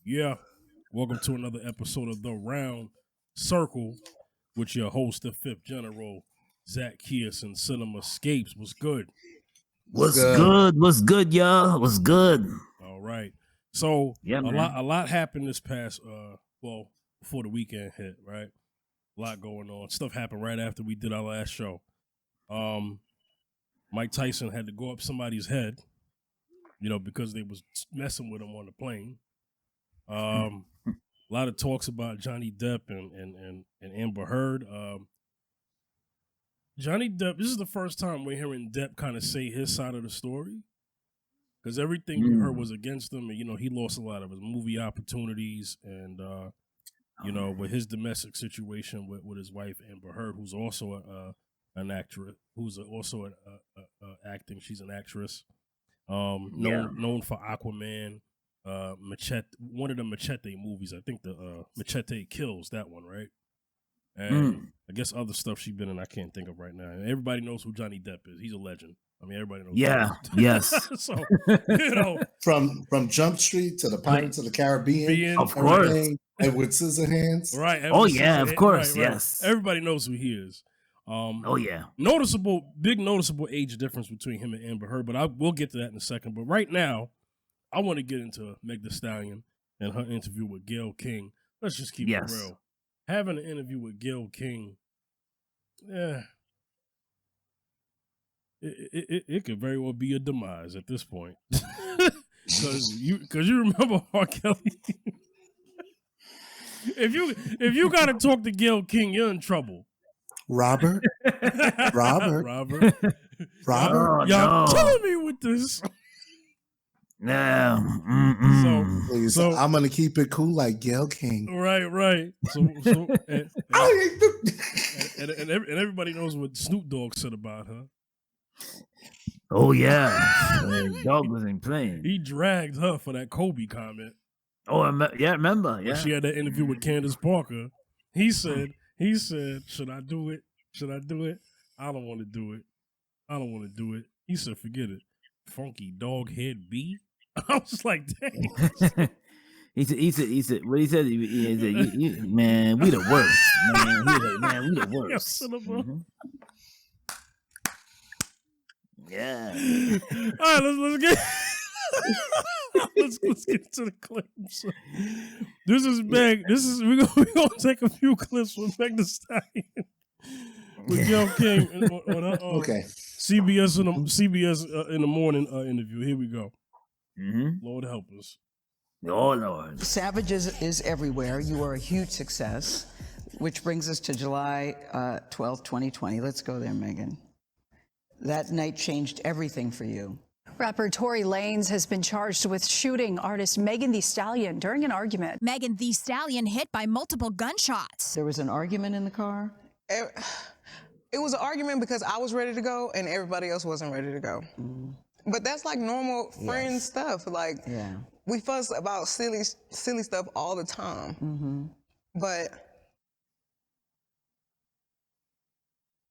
Yeah, welcome to another episode of The Round Circle with your host, the Fifth General, Zacchaeus and Cinema Scapes. What's good? What's good? What's good, y'all? What's good? All right. So Yeah, a lot happened this past before the weekend hit, right? A lot going on. Stuff happened right after we did our last show. Mike Tyson had to go up somebody's head, because they was messing with him on the plane. A lot of talks about Johnny Depp and Amber Heard. Johnny Depp, this is the first time we're hearing Depp kind of say his side of the story. Because everything we heard was against him. And, he lost a lot of his movie opportunities. And, with his domestic situation with his wife, Amber Heard, who's also an actress, who's also acting. She's an actress. Known for Aquaman. Machete, one of the Machete movies. I think the Machete Kills, that one, right? And I guess other stuff she's been in, I can't think of right now. And everybody knows who Johnny Depp is. He's a legend. I mean, everybody knows. Yeah, yes. So, from Jump Street to the Pirates of the Caribbean, of course, Edward Scissorhands, right? Edward Scissorhands, of course, right. Yes. Everybody knows who he is. Big noticeable age difference between him and Amber Heard, but we'll get to that in a second. But right now, I want to get into Meg Thee Stallion and her interview with Gayle King. Let's just keep it real. Having an interview with Gayle King, it could very well be a demise at this point. Because you remember R. Kelly. if you got to talk to Gayle King, you're in trouble. Robert. Y'all killing me with this. No. So I'm gonna keep it cool like Gayle King. Right. And everybody knows what Snoop Dogg said about her. Oh yeah, Dogg wasn't playing. He dragged her for that Kobe comment. Oh, remember? Yeah, when she had that interview with Candace Parker. He said, "Should I do it? Should I do it? I don't want to do it. He said, "Forget it." Funky dog head B. I was like, dang. He said, what he said, man, we the worst. Man, he was like, man, we the worst. Yeah. All right, let's get to the clips. This is Meg. We're gonna take a few clips with Meg Thee Stallion with Gayle King on her CBS in the morning interview. Here we go. Lord help us. Oh Lord. Savage is everywhere. You are a huge success, which brings us to July 12th, 2020. Let's go there, Megan. That night changed everything for you. Rapper Tory Lanez has been charged with shooting artist Megan Thee Stallion during an argument. Megan Thee Stallion hit by multiple gunshots. There was an argument in the car? It was an argument because I was ready to go and everybody else wasn't ready to go. But that's like normal friend stuff. Like, we fuss about silly stuff all the time. But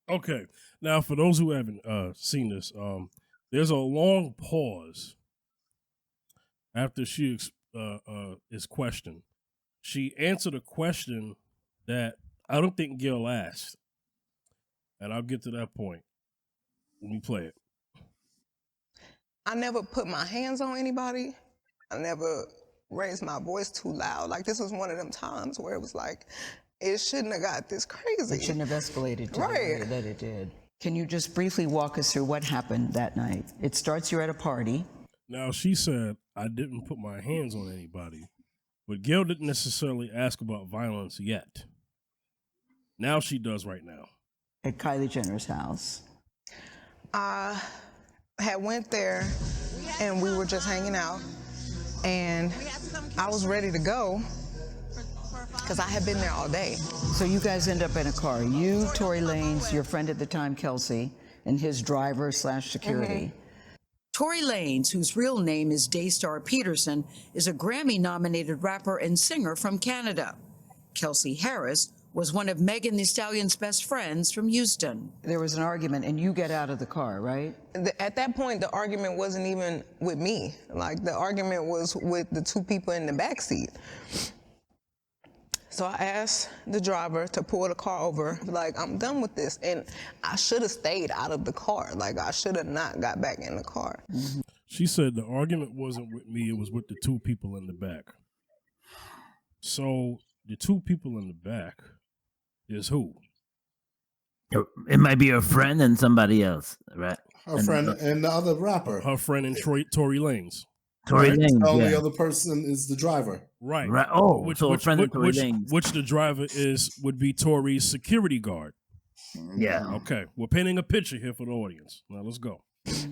okay, now for those who haven't seen this, there's a long pause after she is questioned. She answered a question that I don't think Gayle asked, and I'll get to that point when we play it. I never put my hands on anybody. I never raised my voice too loud. Like, this was one of them times where it was like, it shouldn't have got this crazy. It shouldn't have escalated to the way that it did. Can you just briefly walk us through what happened that night? It starts, you're at a party. Now, she said, I didn't put my hands on anybody, but Gayle didn't necessarily ask about violence yet. Now she does right now. At Kylie Jenner's house. I had went there and we were just hanging out and I was ready to go because I had been there all day. So you guys end up in a car. You, Tory Lanez, your friend at the time, Kelsey, and his driver/security. Tory Lanez, whose real name is Daystar Peterson, is a Grammy-nominated rapper and singer from Canada. Kelsey Harris, was one of Megan Thee Stallion's best friends from Houston. There was an argument, and you get out of the car, right? At that point, the argument wasn't even with me. Like, the argument was with the two people in the back seat. So I asked the driver to pull the car over, like, I'm done with this. And I should have stayed out of the car. Like, I should have not got back in the car. Mm-hmm. She said the argument wasn't with me, it was with the two people in the back. So the two people in the back is who? It might be her friend and somebody else, right? Her friend and the other rapper. Her friend and Tory Lanez. Tory Right? Lanez, The only yeah. other person is the driver. Right. Right. Oh, so a friend of Tory Lanez. Which the driver would be Tory's security guard. Yeah. Okay. We're painting a picture here for the audience. Now let's go.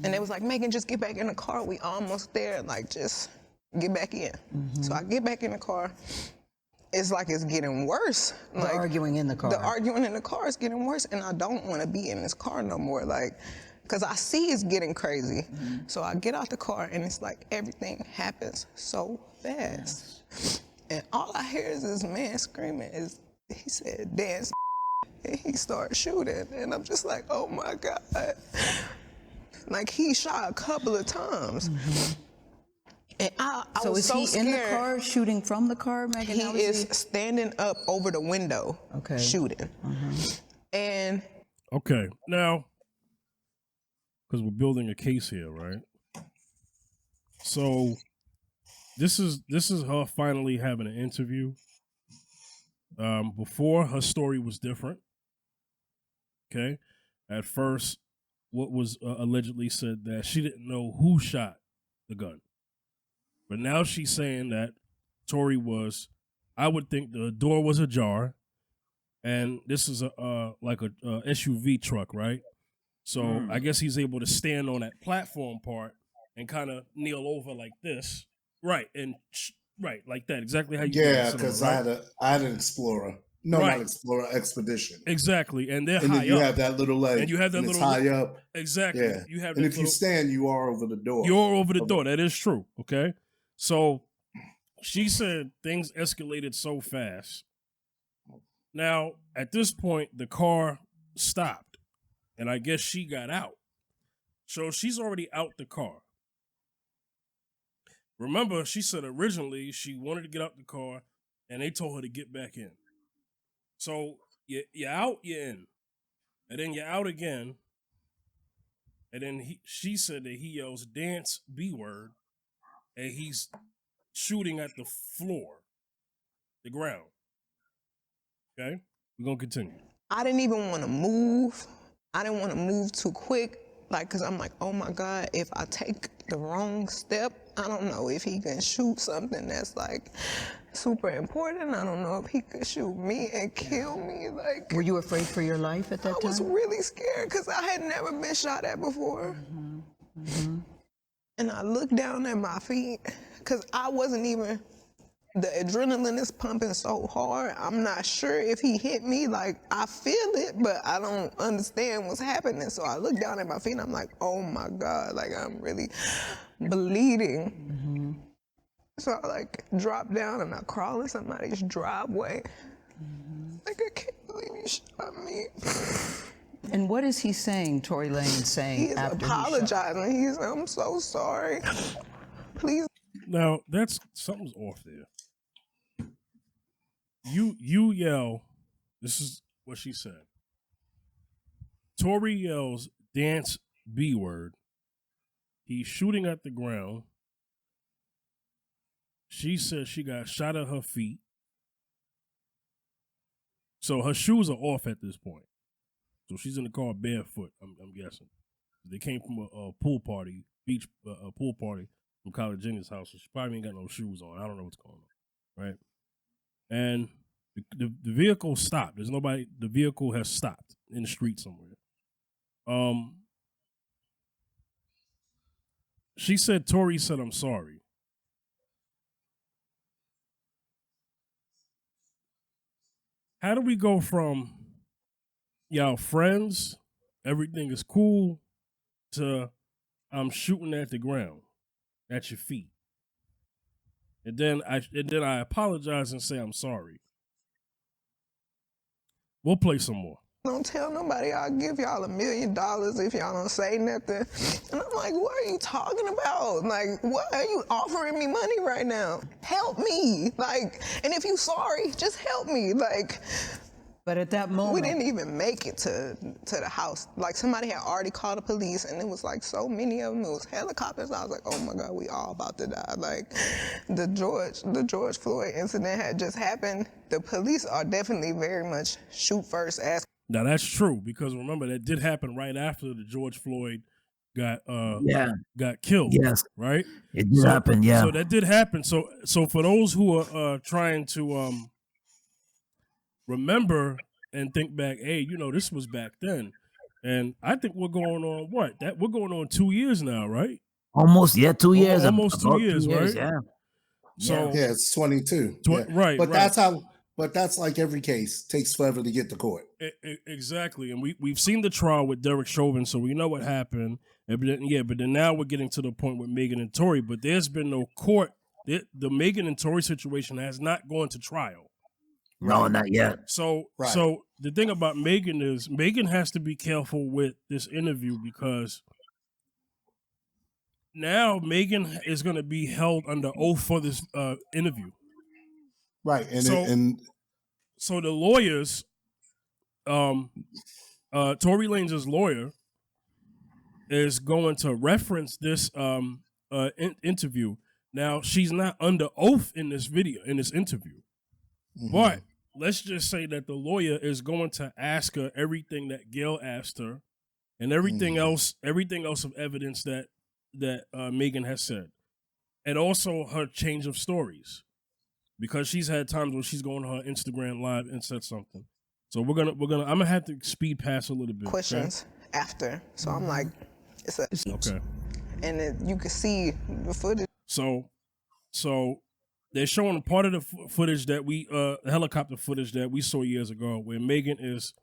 And they was like, Megan, just get back in the car. We almost there. Like, just get back in. So I get back in the car. It's like it's getting worse. The Like, arguing in the car. The arguing in the car is getting worse, and I don't want to be in this car no more. Like, because I see it's getting crazy. So I get out the car, and it's like everything happens so fast. And all I hear is this man screaming. He said, dance, and he started shooting. And I'm just like, oh my God. Like, he shot a couple of times. And I So was is so he scared. in the car, shooting from the car, Megan? He How is standing up over the window, shooting. And Okay. Now, because we're building a case here, right? So this is her finally having an interview. Before, her story was different. Okay. At first, what was allegedly said that she didn't know who shot the gun. But now she's saying that Tory was, I would think the door was ajar, and this is like a SUV truck, right? So I guess he's able to stand on that platform part and kind of kneel over like this, right? And right like that, exactly how you. Yeah, because I had an Explorer. No, Right. not Explorer, Expedition. Exactly, and they're And high then you up. have that little leg. And you have that and little it's high up. Exactly. Yeah. You have and that if you little- stand, you are over the door. You're over the door. That is true. Okay. So she said things escalated so fast. Now, at this point, the car stopped, and I guess she got out. So she's already out the car. Remember, she said originally she wanted to get out the car, and they told her to get back in. So you're out, you're in. And then you're out again. And then she said that he yells, dance B word, and he's shooting at the floor, the ground. Okay? We're going to continue. I didn't even want to move. I didn't want to move too quick. Like, because I'm like, oh my God, if I take the wrong step, I don't know if he can shoot something that's like super important. I don't know if he could shoot me and kill me. Like, Were you afraid for your life at that I time? was really scared because I had never been shot at before. And I looked down at my feet because I wasn't even, the adrenaline is pumping so hard. I'm not sure if he hit me. Like, I feel it, but I don't understand what's happening. So I look down at my feet and I'm like, oh my God, like I'm really bleeding. So I like drop down and I crawl in somebody's driveway. Like, I can't believe you shot me. And what is he saying, Tory Lanez saying He's after apologizing. He's, I'm so sorry. Please. Now, something's off there. You yell, this is what she said. Tory yells, dance B word. He's shooting at the ground. She said she got shot at her feet. So her shoes are off at this point. So she's in the car barefoot, I'm guessing. They came from a pool party, a pool party from College Jenny's house. So she probably ain't got no shoes on. I don't know what's going on, right? And the vehicle stopped. There's nobody. The vehicle has stopped in the street somewhere. She said, Tory said, I'm sorry. How do we go from y'all friends, everything is cool, to I'm shooting at the ground, at your feet? And then I apologize and say I'm sorry. We'll play some more. Don't tell nobody. I'll give y'all $1 million if y'all don't say nothing. And I'm like, what are you talking about? Like, what are you offering me money right now? Help me. Like, and if you sorry, just help me. Like, but at that moment, we didn't even make it to the house. Like, somebody had already called the police, and it was like so many of them. It was helicopters. I was like, oh my God, we all about to die. Like, the George Floyd incident had just happened. The police are definitely very much shoot first, ask. Now that's true, because remember that did happen right after the George Floyd got killed. Yes, right. It did happen. Yeah. So that did happen. So for those who are trying to remember and think back, hey, you know, this was back then, and I think we're going on we're going on 2 years now, right? Almost, yeah, 2 years. Almost 2 years, right? Yeah. So yeah, it's 22. Right. But that's how. But that's like every case takes forever to get to court. Exactly, and we've seen the trial with Derek Chauvin, so we know what happened. But then now we're getting to the point with Megan and Tory. But there's been no court. The Megan and Tory situation has not gone to trial. No, not yet. So the thing about Megan is Megan has to be careful with this interview, because now Megan is going to be held under oath for this interview. Right, so the lawyers, Tory Lanez's lawyer, is going to reference this interview. Now, she's not under oath in this interview, but let's just say that the lawyer is going to ask her everything that Gayle asked her, and everything else of evidence that Megan has said, and also her change of stories. Because she's had times where she's going on her Instagram live and said something. So I'm gonna have to speed past a little bit. Questions after. So I'm like, okay. And you can see the footage. So they're showing a part of the footage that helicopter footage that we saw years ago, where Megan is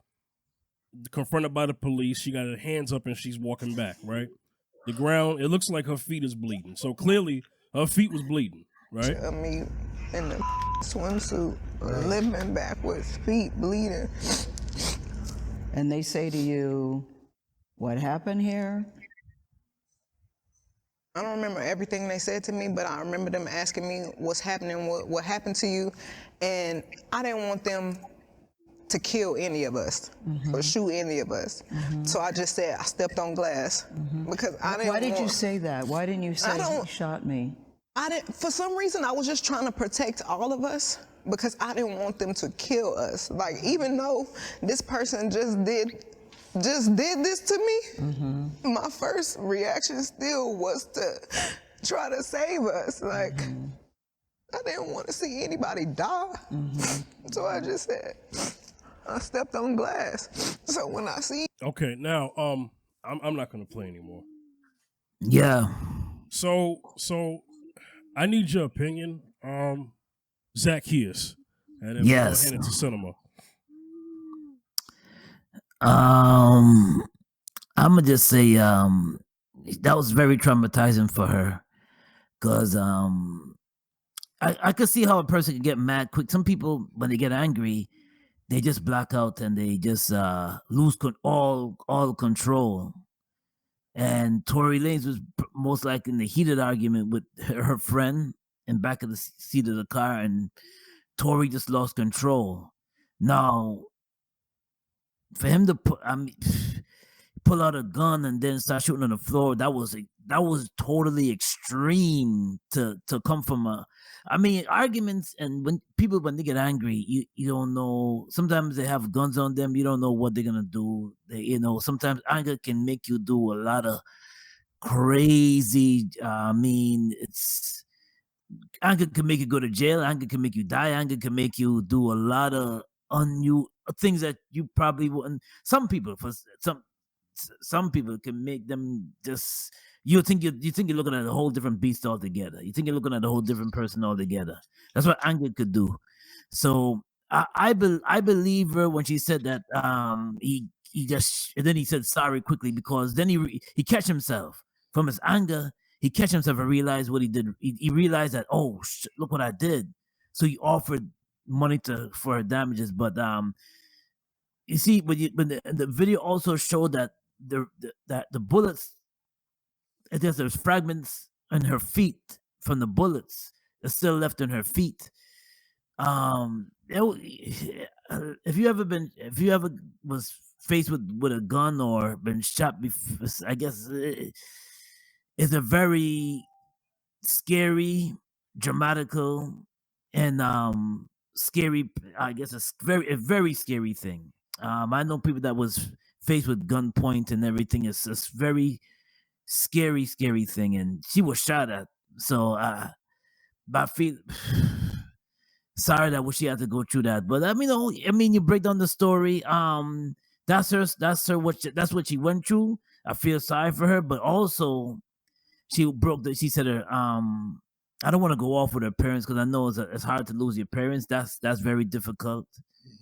confronted by the police. She got her hands up and she's walking back, right? The ground, it looks like her feet is bleeding. So clearly her feet was bleeding, right? Me in the swimsuit, limping backwards, feet bleeding. And they say to you, what happened here? I don't remember everything they said to me, but I remember them asking me what's happening, what happened to you, and I didn't want them to kill any of us or shoot any of us. So I just said I stepped on glass because I didn't. Why did you say that? Why didn't you say he shot me? For some reason, I was just trying to protect all of us because I didn't want them to kill us. Like, even though this person just did this to me, my first reaction still was to try to save us. Like, I didn't want to see anybody die. So I just said, I stepped on glass. So when I see... Okay, now, I'm not going to play anymore. Yeah. So I need your opinion, Zacchaeus, and then we'll hand it to Cinema. I'm gonna just say that was very traumatizing for her, because I could see how a person can get mad quick. Some people, when they get angry, they just black out and they just lose all control. And Tory Lanez was most likely in the heated argument with her friend in back of the seat of the car, and Tory just lost control. Now, for him to pull out a gun and then start shooting on the floor, that was totally extreme to come from arguments, and when they get angry, you don't know. Sometimes they have guns on them. You don't know what they're gonna do. Sometimes anger can make you do a lot of crazy. Anger can make you go to jail. Anger can make you die. Anger can make you do a lot of things that you probably wouldn't. Some people can make them just. You think you're looking at a whole different beast altogether. You think you're looking at a whole different person altogether. That's what anger could do. So I believe her when she said that. He just, and then he said sorry quickly, because then he catch himself from his anger. He catch himself and realized what he did. He realized that, oh, look what I did. So he offered money for her damages, but you see, when the video also showed that the bullets, there's fragments on her feet from the bullets that's still left in her feet. If you ever was faced with a gun or been shot before, I guess it's a very scary, dramatical, and scary. I guess a very scary thing. I know people that was faced with gunpoint and everything. It's a very scary thing, and she was shot at. So, I feel sorry that she had to go through that. But I mean, you break down the story. That's what she went through. I feel sorry for her, but also she said her I don't want to go off with her parents because I know it's hard to lose your parents. That's very difficult,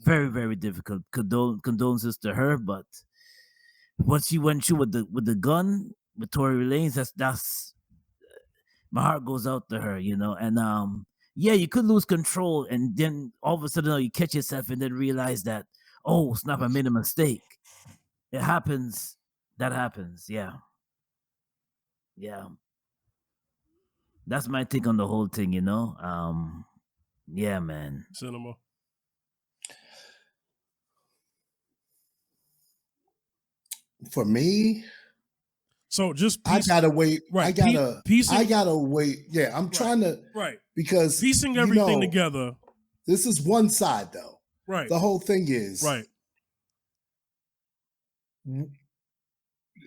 very, very difficult. Condolences to her, but what she went through with the gun with Tory Lanez, that's my heart goes out to her, and yeah, you could lose control, and then all of a sudden you catch yourself and then realize that, oh snap, I made a mistake. It happens. That happens. Yeah. That's my take on the whole thing, yeah, man. Cinema. For me, so just I gotta wait. Right. I gotta wait. Yeah, I'm trying to because piecing everything together. This is one side though. Right. The whole thing is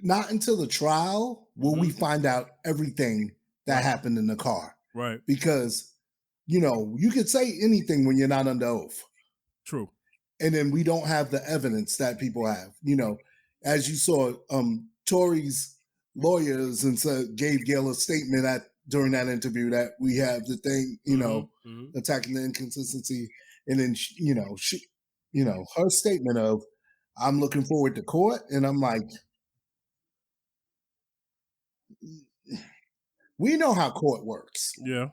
not until the trial will we find out everything that happened in the car. Right. Because, you could say anything when you're not under oath. True. And then we don't have the evidence that people have. As you saw, Tory's lawyers gave Gayle a statement during that interview that we have the thing, attacking the inconsistency. And then, she, her statement of, I'm looking forward to court. And I'm like, we know how court works. Yeah.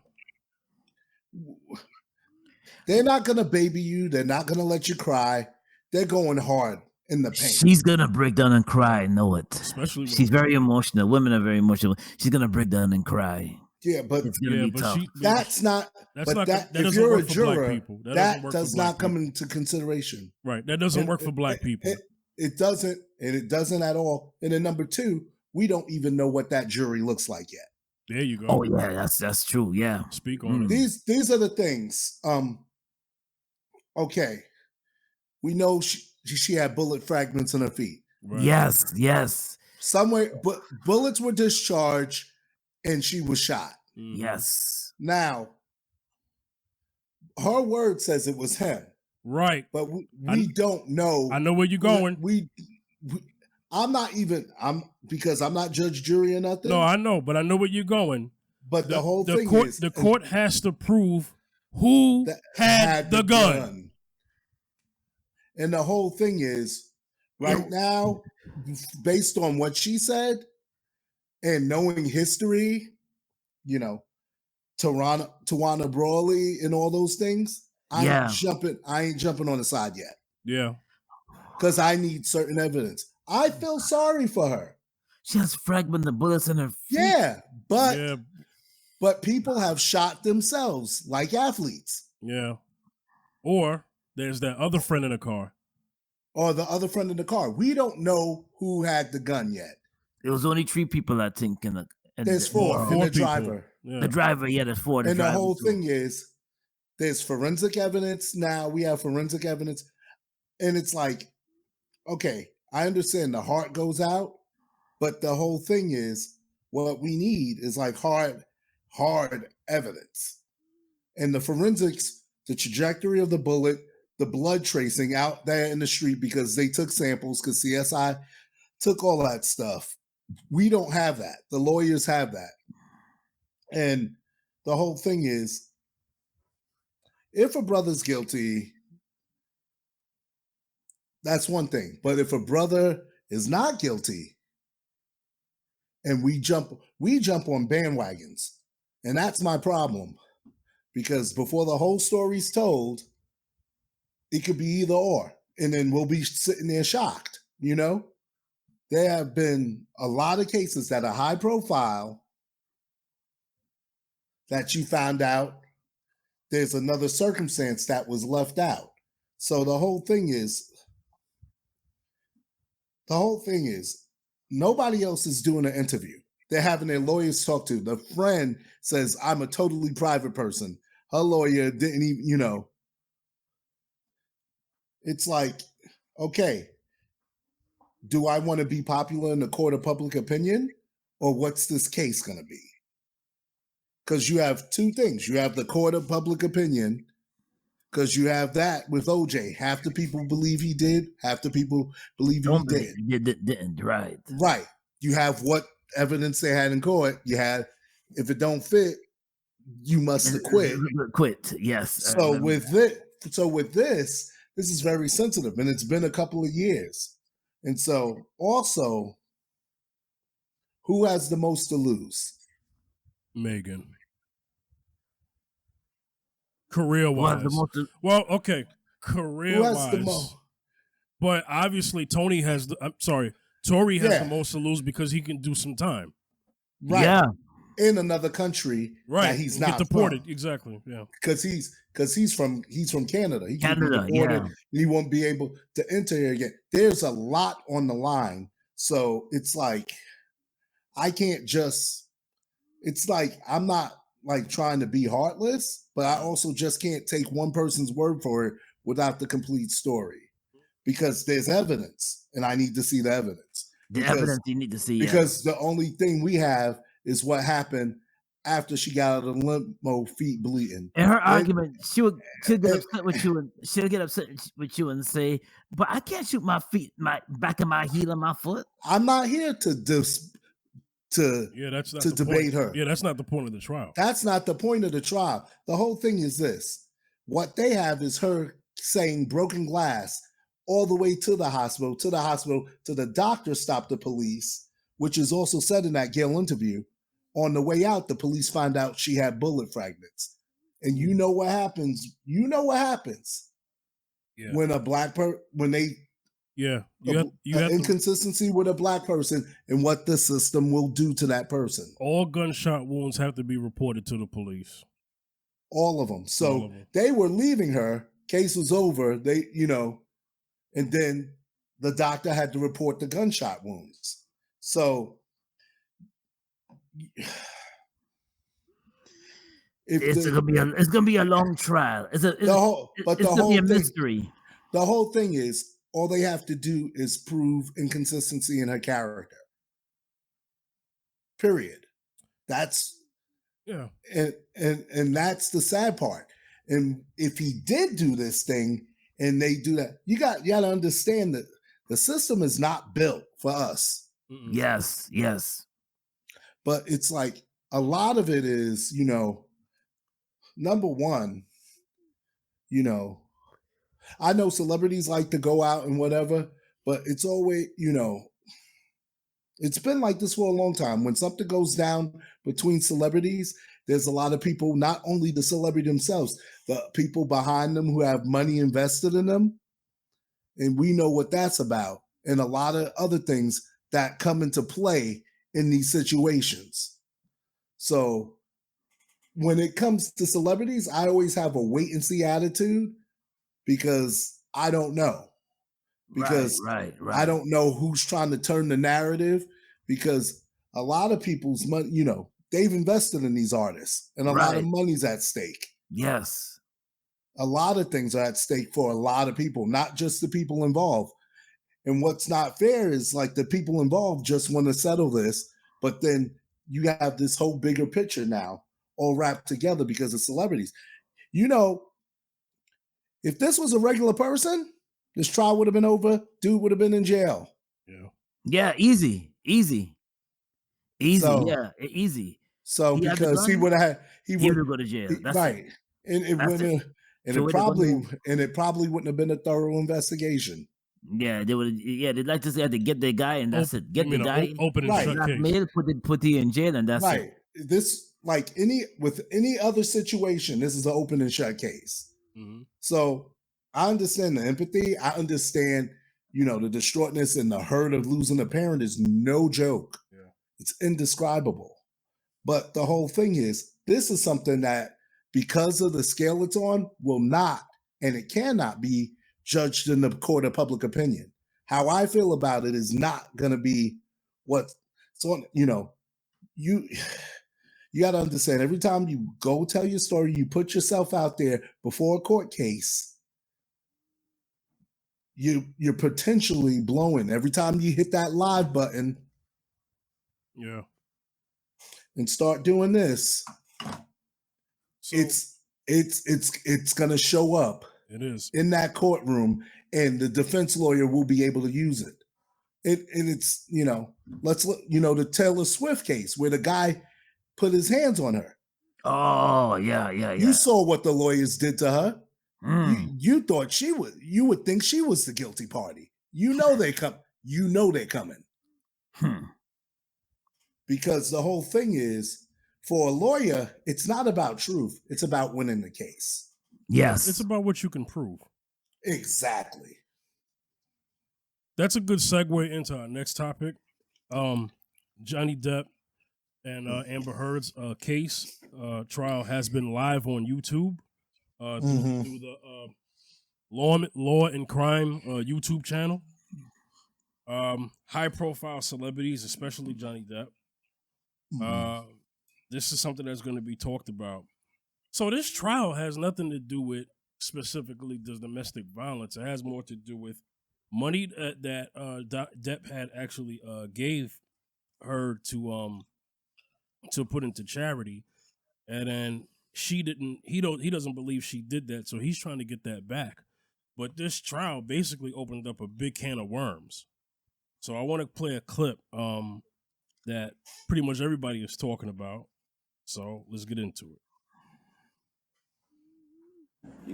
They're not going to baby you. They're not going to let you cry. They're going hard in the paint. She's going to break down and cry. I know it. Especially she's very emotional. Women are very emotional. She's going to break down and cry. Yeah, but it's going to be tough. If you're a juror, that does not come into consideration. Right. That doesn't work for black people. It doesn't, and it doesn't at all. And then number two, we don't even know what that jury looks like yet. There you go. Oh yeah, that's true. Yeah. Speak on it. These are the things. Okay. We know she had bullet fragments in her feet. Right. Yes. Somewhere, but bullets were discharged and she was shot. Yes. Now, her word says it was him. Right. But we don't know. I know where you're going. Because I'm not judge, jury, or nothing. No, I know, but I know where you're going. But the whole thing is... The court has to prove who had the gun. And the whole thing is, right now, based on what she said, and knowing history, Tawana Brawley and all those things, I ain't jumping on the side yet. Yeah. Because I need certain evidence. I feel sorry for her. She has fragmented bullets in her feet. Yeah, but people have shot themselves like athletes. Yeah. Or there's that other friend in the car. Or the other friend in the car. We don't know who had the gun yet. There was only 3 people, I think. There's 4. And the driver. Yeah. The driver, there's 4. And the whole thing is, there's forensic evidence now. We have forensic evidence. And it's like, okay, I understand the heart goes out, but the whole thing is, what we need is like hard evidence. And the forensics, the trajectory of the bullet, the blood tracing out there in the street, because they took samples, because CSI took all that stuff. We don't have that. The lawyers have that. And the whole thing is, if a brother's guilty, that's one thing. But if a brother is not guilty and we jump on bandwagons, and that's my problem, because before the whole story's told, it could be either or. and then we'll be sitting there shocked. You know, there have been a lot of cases that are high profile that you found out there's another circumstance that was left out. So the whole thing is nobody else is doing an interview. They're having their lawyers talk to. The friend says, I'm a totally private person. Her lawyer didn't even, you know. It's like, okay, do I want to be popular in the court of public opinion? Or what's this case going to be? Because you have two things. You have the court of public opinion, because you have that with OJ. Half the people believe he did, half the people believe he didn't. Right. Right. You have what evidence they had in court. You had, if it don't fit, you must acquit. Quit. Yes. So with this is very sensitive, and it's been a couple of years. And so also, who has the most to lose? Megan. Career-wise. Well, okay. Career-wise. But obviously, Tory has the most to lose because he can do some time. Right. Yeah. In another country that he's not deported. From. Exactly. Yeah. Because he's from Canada. He can be deported. Yeah. He won't be able to enter here again. There's a lot on the line. So it's like I can't just. It's like I'm not like trying to be heartless, but I also just can't take one person's word for it without the complete story, because there's evidence, and I need to see the evidence. Evidence you need to see. Because the only thing we have is what happened after she got out of the limo, feet bleeding. In her argument, she'll get upset with you, and she'll get upset with you and say, "But I can't shoot my feet, my back of my heel and my foot." I'm not here to debate her. Yeah, that's not the point of the trial. That's not the point of the trial. The whole thing is this. What they have is her saying broken glass all the way to the hospital, to the doctor stopped the police, which is also said in that Gayle interview. On the way out, the police find out she had bullet fragments. And you know what happens. Yeah. When a black person, when they you have inconsistency with a black person and what the system will do to that person. All gunshot wounds have to be reported to the police. All of them. So they were leaving her. Case was over. And then the doctor had to report the gunshot wounds. So it's gonna be a long trial. It's gonna be a mystery. The whole thing is, all they have to do is prove inconsistency in her character. Period. That's and that's the sad part. And if he did do this thing and they do that, you got to understand that the system is not built for us. Yes. But it's like a lot of it is, number one, I know celebrities like to go out and whatever, but it's always, it's been like this for a long time. When something goes down between celebrities, there's a lot of people, not only the celebrity themselves, the people behind them who have money invested in them. And we know what that's about. And a lot of other things that come into play in these situations. So when it comes to celebrities, I always have a wait and see attitude, because I don't know. Because right. I don't know who's trying to turn the narrative, because a lot of people's money, they've invested in these artists, and a lot of money's at stake. Yes. A lot of things are at stake for a lot of people, not just the people involved. And what's not fair is like the people involved just want to settle this, but then you have this whole bigger picture now all wrapped together because of celebrities. If this was a regular person, this trial would have been over. Dude would have been in jail. Yeah, easy. So, yeah, easy. So because he would go to jail. That's right. It. And it probably wouldn't have been a thorough investigation. Yeah, they would. Yeah, they'd like to say to get the guy, and that's it. Get the guy, open and shut case. Mail, put you in jail, and that's it. This, like any other situation, this is an open and shut case. Mm-hmm. So I understand the empathy. I understand, you know, the distraughtness and the hurt of losing a parent is no joke. Yeah. It's indescribable. But the whole thing is, this is something that, because of the scale it's on, will not, and it cannot be judged in the court of public opinion. How I feel about it is not going to be what's on, you know, you got to understand, every time you go tell your story, you put yourself out there before a court case, you're potentially blowing. Every time you hit that live button, yeah, and start doing this, so, it's gonna show up. It is in that courtroom, and the defense lawyer will be able to use it. And it's, you know, let's look, you know, the Taylor Swift case where the guy put his hands on her. Oh, yeah. You saw what the lawyers did to her. You thought you would think she was the guilty party. You know they're coming. Because the whole thing is, for a lawyer, it's not about truth. It's about winning the case. Yes. It's about what you can prove. Exactly. That's a good segue into our next topic. Johnny Depp and Amber Heard's case trial has been live on YouTube through the Law and Crime YouTube channel. High profile celebrities, especially Johnny Depp. This is something that's going to be talked about. So this trial has nothing to do with specifically the domestic violence. It has more to do with money that Depp had actually gave her to put into charity, and then she didn't. He doesn't believe she did that, so he's trying to get that back. But this trial basically opened up a big can of worms. So I want to play a clip that pretty much everybody is talking about. So let's get into it.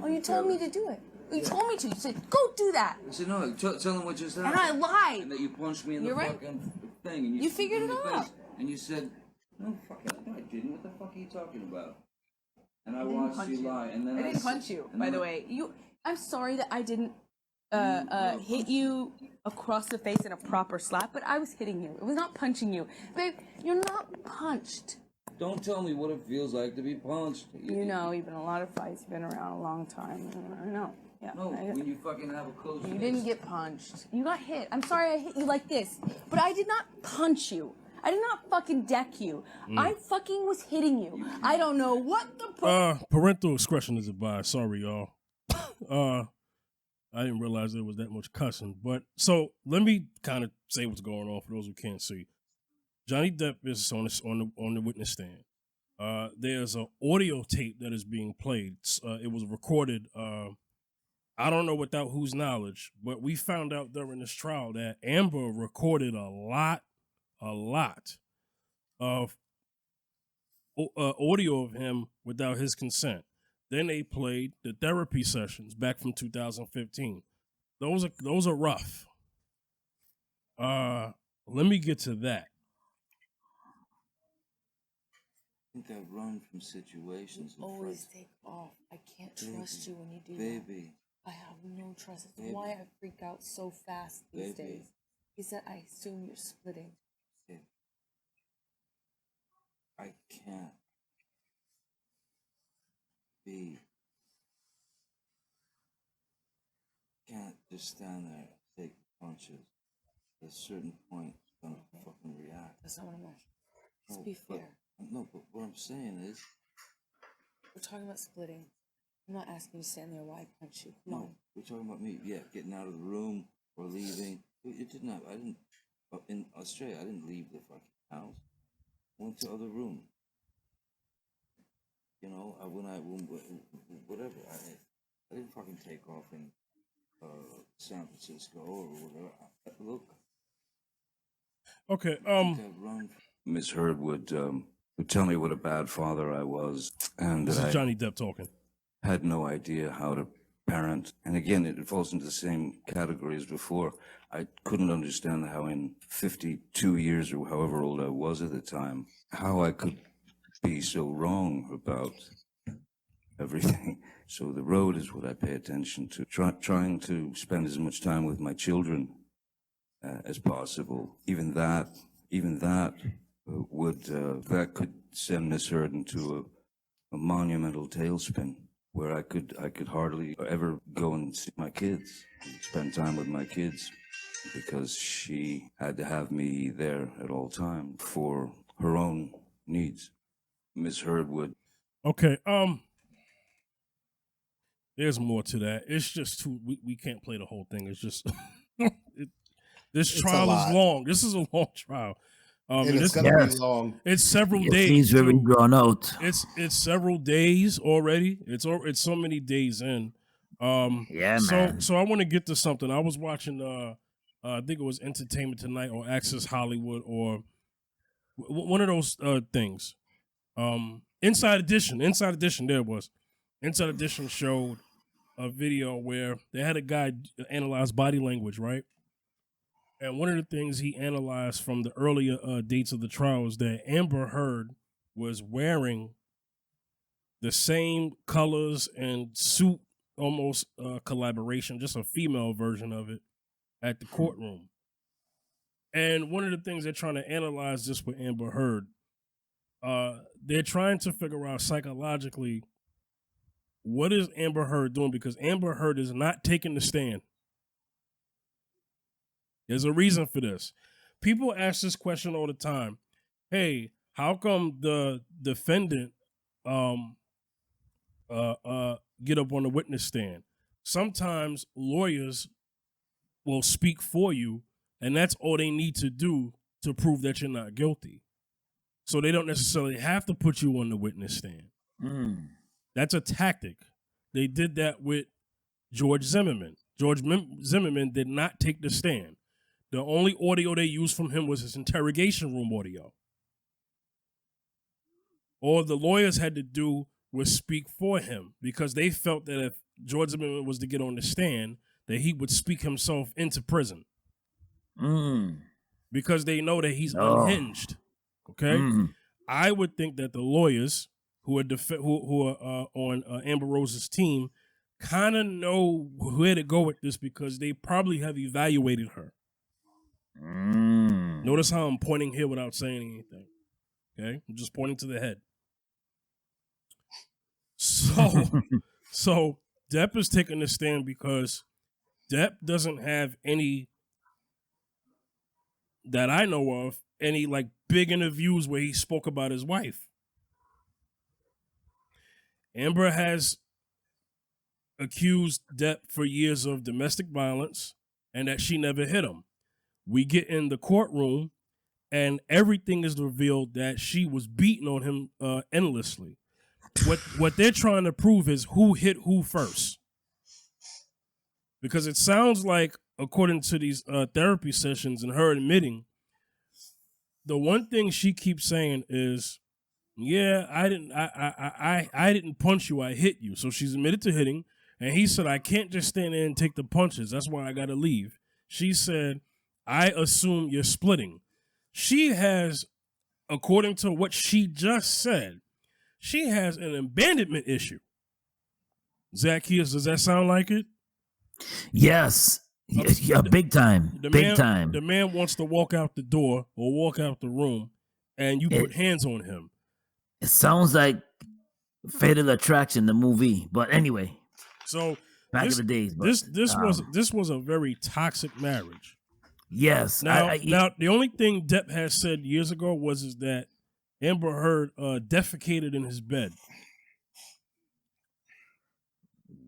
Oh, you told me to do it. You told me to. You said, go do that. I said, no, tell him what just happened. And I lied. And that you punched me in You're the right. fucking thing. And You figured it out. And you said, no, I didn't. What the fuck are you talking about? And I didn't watched punch you lie. And then I didn't punch you, by the way. I'm sorry that I didn't hit you across the face in a proper slap, but I was hitting you. It was not punching you. Babe, you're not punched. Don't tell me what it feels like to be punched. You know, you've been in a lot of fights. You've been around a long time. I know. Yeah. No, when you fucking have a close You didn't get punched. You got hit. I'm sorry I hit you like this, but I did not punch you. I did not fucking deck you. I fucking was hitting you. I don't know what the parental discretion is advised. Sorry, y'all. I didn't realize there was that much cussing. But so let me kind of say what's going on for those who can't see. Johnny Depp is on the witness stand. There's an audio tape that is being played. It was recorded. I don't know without whose knowledge, but we found out during this trial that Amber recorded a lot of audio of him without his consent. Then they played the therapy sessions back from 2015. Those are rough. Let me get to that. I think I run from situations. You always take off. I can't trust you when you do that. Baby. I have no trust. That's why I freak out so fast these days. He said, I assume you're splitting. I can't just stand there and take punches. At a certain point, I'm gonna fucking react. That's not what I'm asking. Let's be fair. But what I'm saying is, we're talking about splitting. I'm not asking you to stand there while I punch you. Come on. We're talking about me. Yeah, getting out of the room or leaving. It didn't happen. I didn't. In Australia, I didn't leave the fucking house. I went to other room. You know, whatever. I didn't fucking take off in San Francisco or whatever. Look. Okay. Miss Heard would tell me what a bad father I was, and this that is Johnny Depp talking. Had no idea how to parent. And again, it falls into the same category as before. I couldn't understand how in 52 years or however old I was at the time, how I could be so wrong about everything. So the road is what I pay attention to, trying to spend as much time with my children as possible. Even that that could send Miss Heard into a monumental tailspin where I could hardly ever go and see my kids and spend time with my kids because she had to have me there at all times for her own needs. Miss Heard would. Okay, there's more to that. It's just too, we can't play the whole thing. It's just, this trial is long. This is a long trial. And it's going to be long. It's several days. It seems very drawn out. It's several days already. It's so many days in. Man. So I want to get to something. I was watching, I think it was Entertainment Tonight or Access Hollywood or one of those things. Inside Edition, there it was. Inside Edition showed a video where they had a guy analyze body language, right? And one of the things he analyzed from the earlier dates of the trial is that Amber Heard was wearing the same colors and suit, almost collaboration, just a female version of it, at the courtroom. And one of the things they're trying to analyze just with Amber Heard, they're trying to figure out psychologically what is Amber Heard doing, because Amber Heard is not taking the stand. There's a reason for this. People ask this question all the time. Hey, how come the defendant get up on the witness stand? Sometimes lawyers will speak for you, and that's all they need to do to prove that you're not guilty. So they don't necessarily have to put you on the witness stand. That's a tactic. They did that with George Zimmerman. Zimmerman did not take the stand. The only audio they used from him was his interrogation room audio. All the lawyers had to do was speak for him because they felt that if George Zimmerman was to get on the stand, that he would speak himself into prison. Because they know that he's unhinged. Okay? I would think that the lawyers who are on Amber Rose's team kind of know where to go with this because they probably have evaluated her. Notice how I'm pointing here without saying anything. Okay? I'm just pointing to the head. So Depp is taking the stand because Depp doesn't have any, that I know of, any like big interviews where he spoke about his wife. Amber has accused Depp for years of domestic violence and that she never hit him. We get in the courtroom and everything is revealed that she was beating on him endlessly. What they're trying to prove is who hit who first. Because it sounds like, according to these therapy sessions and her admitting, the one thing she keeps saying is, yeah, I didn't punch you, I hit you. So she's admitted to hitting, and he said, I can't just stand there and take the punches. That's why I gotta leave. She said, I assume you're splitting. She has, according to what she just said, she has an abandonment issue. Zacchaeus, does that sound like it? Yes. Yeah, big time. Big time. The man wants to walk out the door or walk out the room, and you put hands on him. It sounds like Fatal Attraction, the movie. But anyway, so back in the days. But, this was a very toxic marriage. Yes. Now the only thing Depp has said years ago is that Amber Heard defecated in his bed.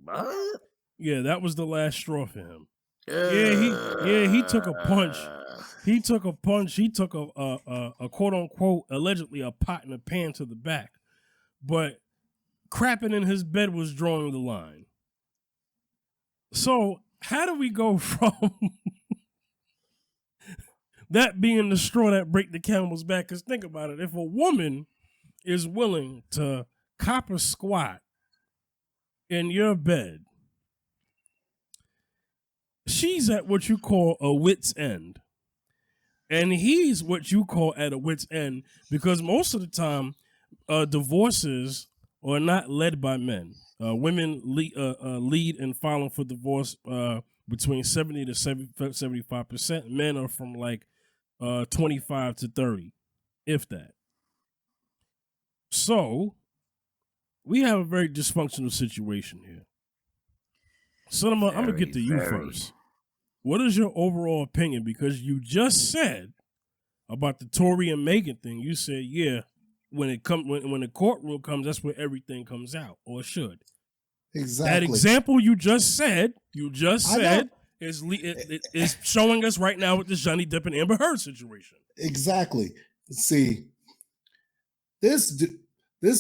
What? Yeah, that was the last straw for him. He took a punch. He took a punch. He took a quote unquote, allegedly a pot and a pan to the back. But crapping in his bed was drawing the line. So how do we go from that being the straw that break the camel's back? Because think about it. If a woman is willing to cop a squat in your bed, she's at what you call a wit's end. And he's what you call at a wit's end, because most of the time, divorces are not led by men. Women lead in filing for divorce between 70 to 75%. Men are from like 25 to 30, if that. So we have a very dysfunctional situation here. Cinema, I'm going to get to you first. What is your overall opinion? Because you just said about the Tory and Megan thing, you said, yeah, when the courtroom comes, that's where everything comes out, or should. Exactly. That example you just said is showing us right now with this Johnny Depp and Amber Heard situation. Exactly. See, this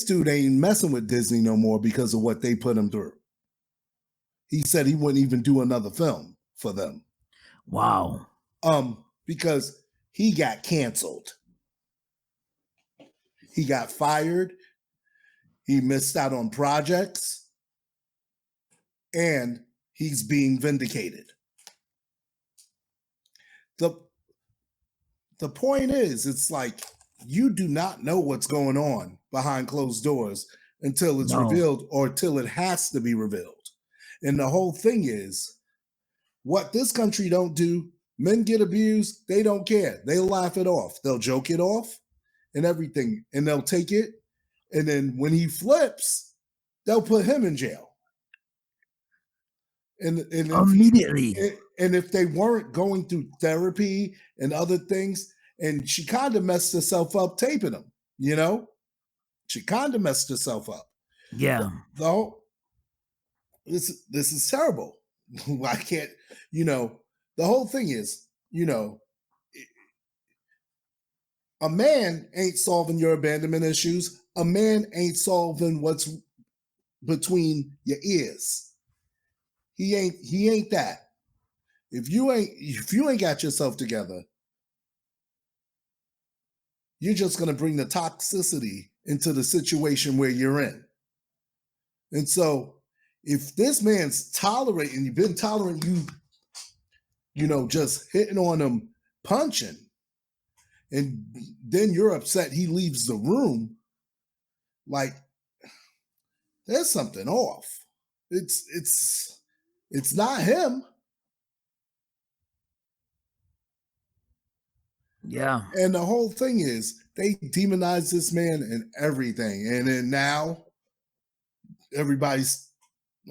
dude ain't messing with Disney no more because of what they put him through. He said he wouldn't even do another film for them. Wow. Because he got canceled. He got fired. He missed out on projects. And he's being vindicated. The point is, it's like you do not know what's going on behind closed doors until it's revealed or until it has to be revealed. And the whole thing is, what this country don't do, men get abused, they don't care. They laugh it off. They'll joke it off and everything, and they'll take it. And then when he flips, they'll put him in jail. And immediately. And if they weren't going through therapy and other things, and she kind of messed herself up taping them, you know? She kind of messed herself up. Yeah. Though this is terrible. I can't, the whole thing is, a man ain't solving your abandonment issues. A man ain't solving what's between your ears. He ain't that. If you ain't got yourself together, you're just going to bring the toxicity into the situation where you're in. And so if this man's tolerating, you've been tolerating just hitting on him, punching, and then you're upset he leaves the room, like there's something off. It's not him. Yeah. And the whole thing is they demonize this man and everything. And then now everybody's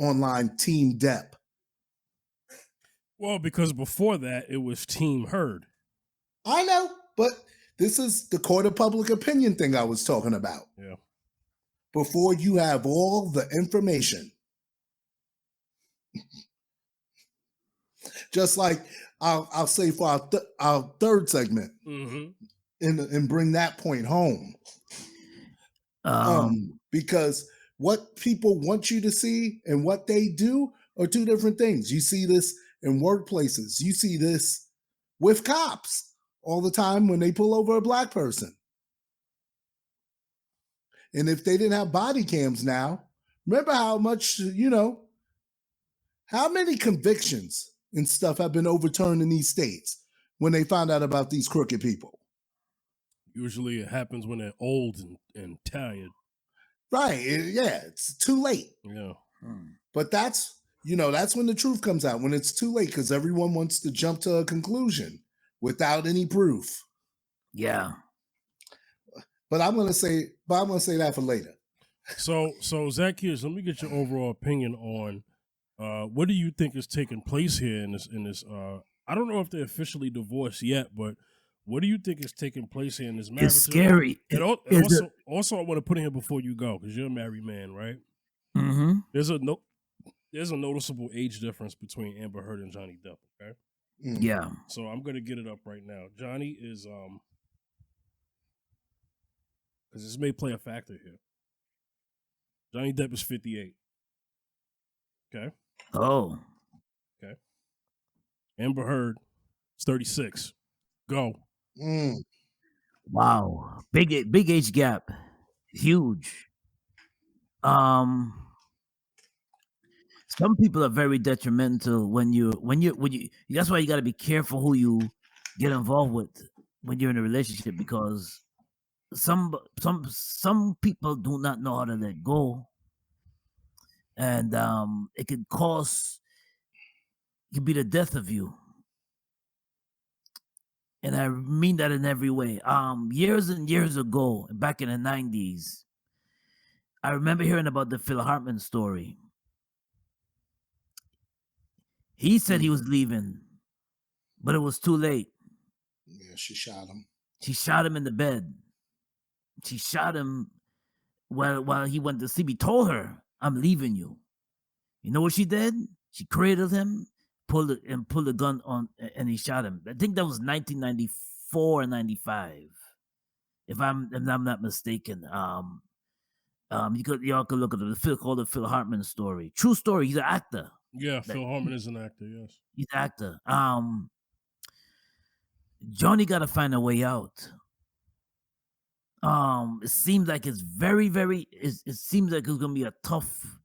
online Team Depp. Well, because before that it was Team Heard. I know, but this is the court of public opinion thing I was talking about. Yeah. Before you have all the information. Just like I'll say for our third segment, and bring that point home, because what people want you to see and what they do are two different things. You see this in workplaces. You see this with cops all the time when they pull over a black person. And if they didn't have body cams now, remember how much, how many convictions and stuff have been overturned in these states when they found out about these crooked people? Usually it happens when they're old and tired. Right. Yeah. It's too late. Yeah. But that's when the truth comes out, when it's too late, because everyone wants to jump to a conclusion without any proof. Yeah. But I'm going to say that for later. So Zacchaeus, let me get your overall opinion on what do you think is taking place here in this I don't know if they're officially divorced yet, but what do you think is taking place here in this marriage? It's scary. And also I want to put in here before you go, because you're a married man, right? Mm-hmm. There's a noticeable age difference between Amber Heard and Johnny Depp, okay? Yeah. So I'm gonna get it up right now. Johnny is because this may play a factor here. Johnny Depp is 58. Okay. Oh. Okay. Amber Heard is 36. Go. Wow. Big age gap. Huge. Some people are very detrimental when you that's why you got to be careful who you get involved with when you're in a relationship, because some people do not know how to let go, and it could be the death of you. And I mean that in every way. Years and years ago, back in the 90s, I remember hearing about the Phil Hartman story. He said he was leaving, but it was too late. Yeah, she shot him. She shot him in the bed. She shot him while he went to sleep. He told her, "I'm leaving you." You know what she did? She cradled him, pulled the gun on, and he shot him. I think that was 1994 and 95, if I'm not mistaken. Y'all could look at it. Called the Phil Hartman story. True story. He's an actor. Yeah, Phil Hartman is an actor. Yes, he's an actor. Johnny got to find a way out. It seems like it's very, very. It seems like it's gonna be a tough.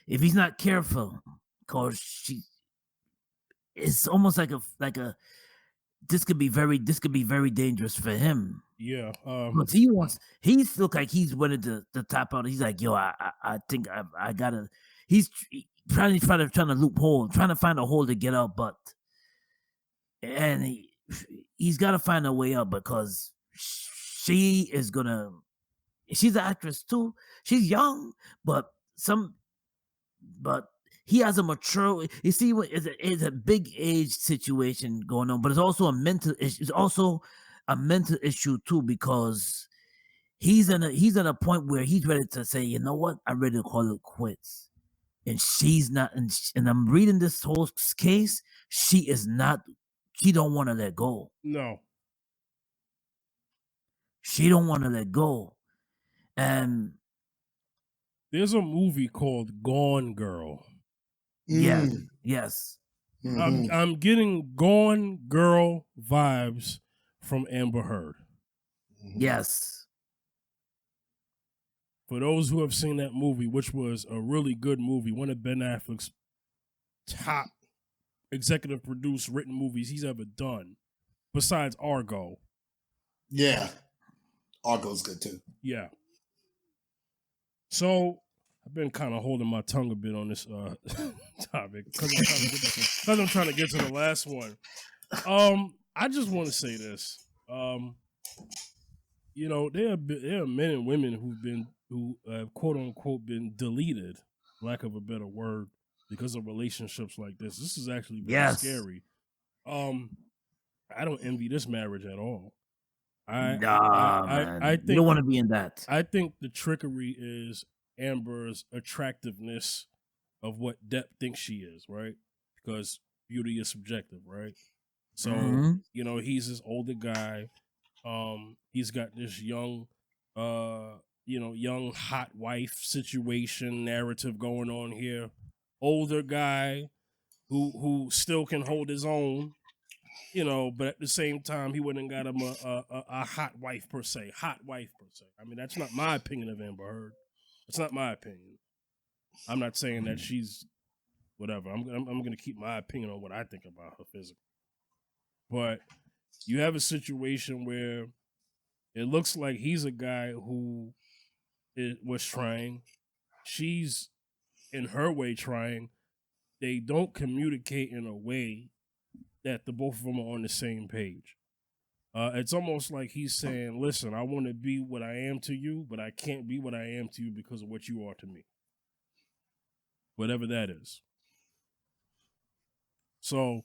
If he's not careful, cause it's almost like a. This could be very dangerous for him. Yeah, because he's look like he's wanted to tap out. He's like, yo, I think I gotta. He's trying to loophole, trying to find a hole to get out, and he's got to find a way out because she's an actress too. She's young, but he has a mature. You see, it's a big age situation going on, but it's also a mental issue too, because he's in a point where he's ready to say, you know what, I'm ready to call it quits. And she's not. And I'm reading this whole case. She is not. She don't want to let go. No. She don't want to let go. And there's a movie called Gone Girl. Yes. Yes. Mm-hmm. I'm getting Gone Girl vibes from Amber Heard. Yes. For those who have seen that movie, which was a really good movie, one of Ben Affleck's top executive produced written movies he's ever done, besides Argo. Yeah. Argo's good too. Yeah. So I've been kind of holding my tongue a bit on this topic because I'm trying to get to the last one. I just want to say this. You know, there are men and women who have quote unquote been deleted, lack of a better word, because of relationships like this. This is actually very scary. I don't envy this marriage at all. Man. I think you don't want to be in that. I think the trickery is Amber's attractiveness of what Depp thinks she is, right? Because beauty is subjective, right? So, you know, he's this older guy. He's got this young hot wife situation narrative going on here. Older guy who still can hold his own, you know, but at the same time, he wouldn't got him a hot wife per se. I mean, that's not my opinion of Amber Heard. It's not my opinion. I'm not saying that she's whatever. I'm going to keep my opinion on what I think about her physically. But you have a situation where it looks like he's a guy who was trying. She's in her way trying. They don't communicate in a way that the both of them are on the same page. It's almost like he's saying, listen, I want to be what I am to you, but I can't be what I am to you because of what you are to me. Whatever that is. So,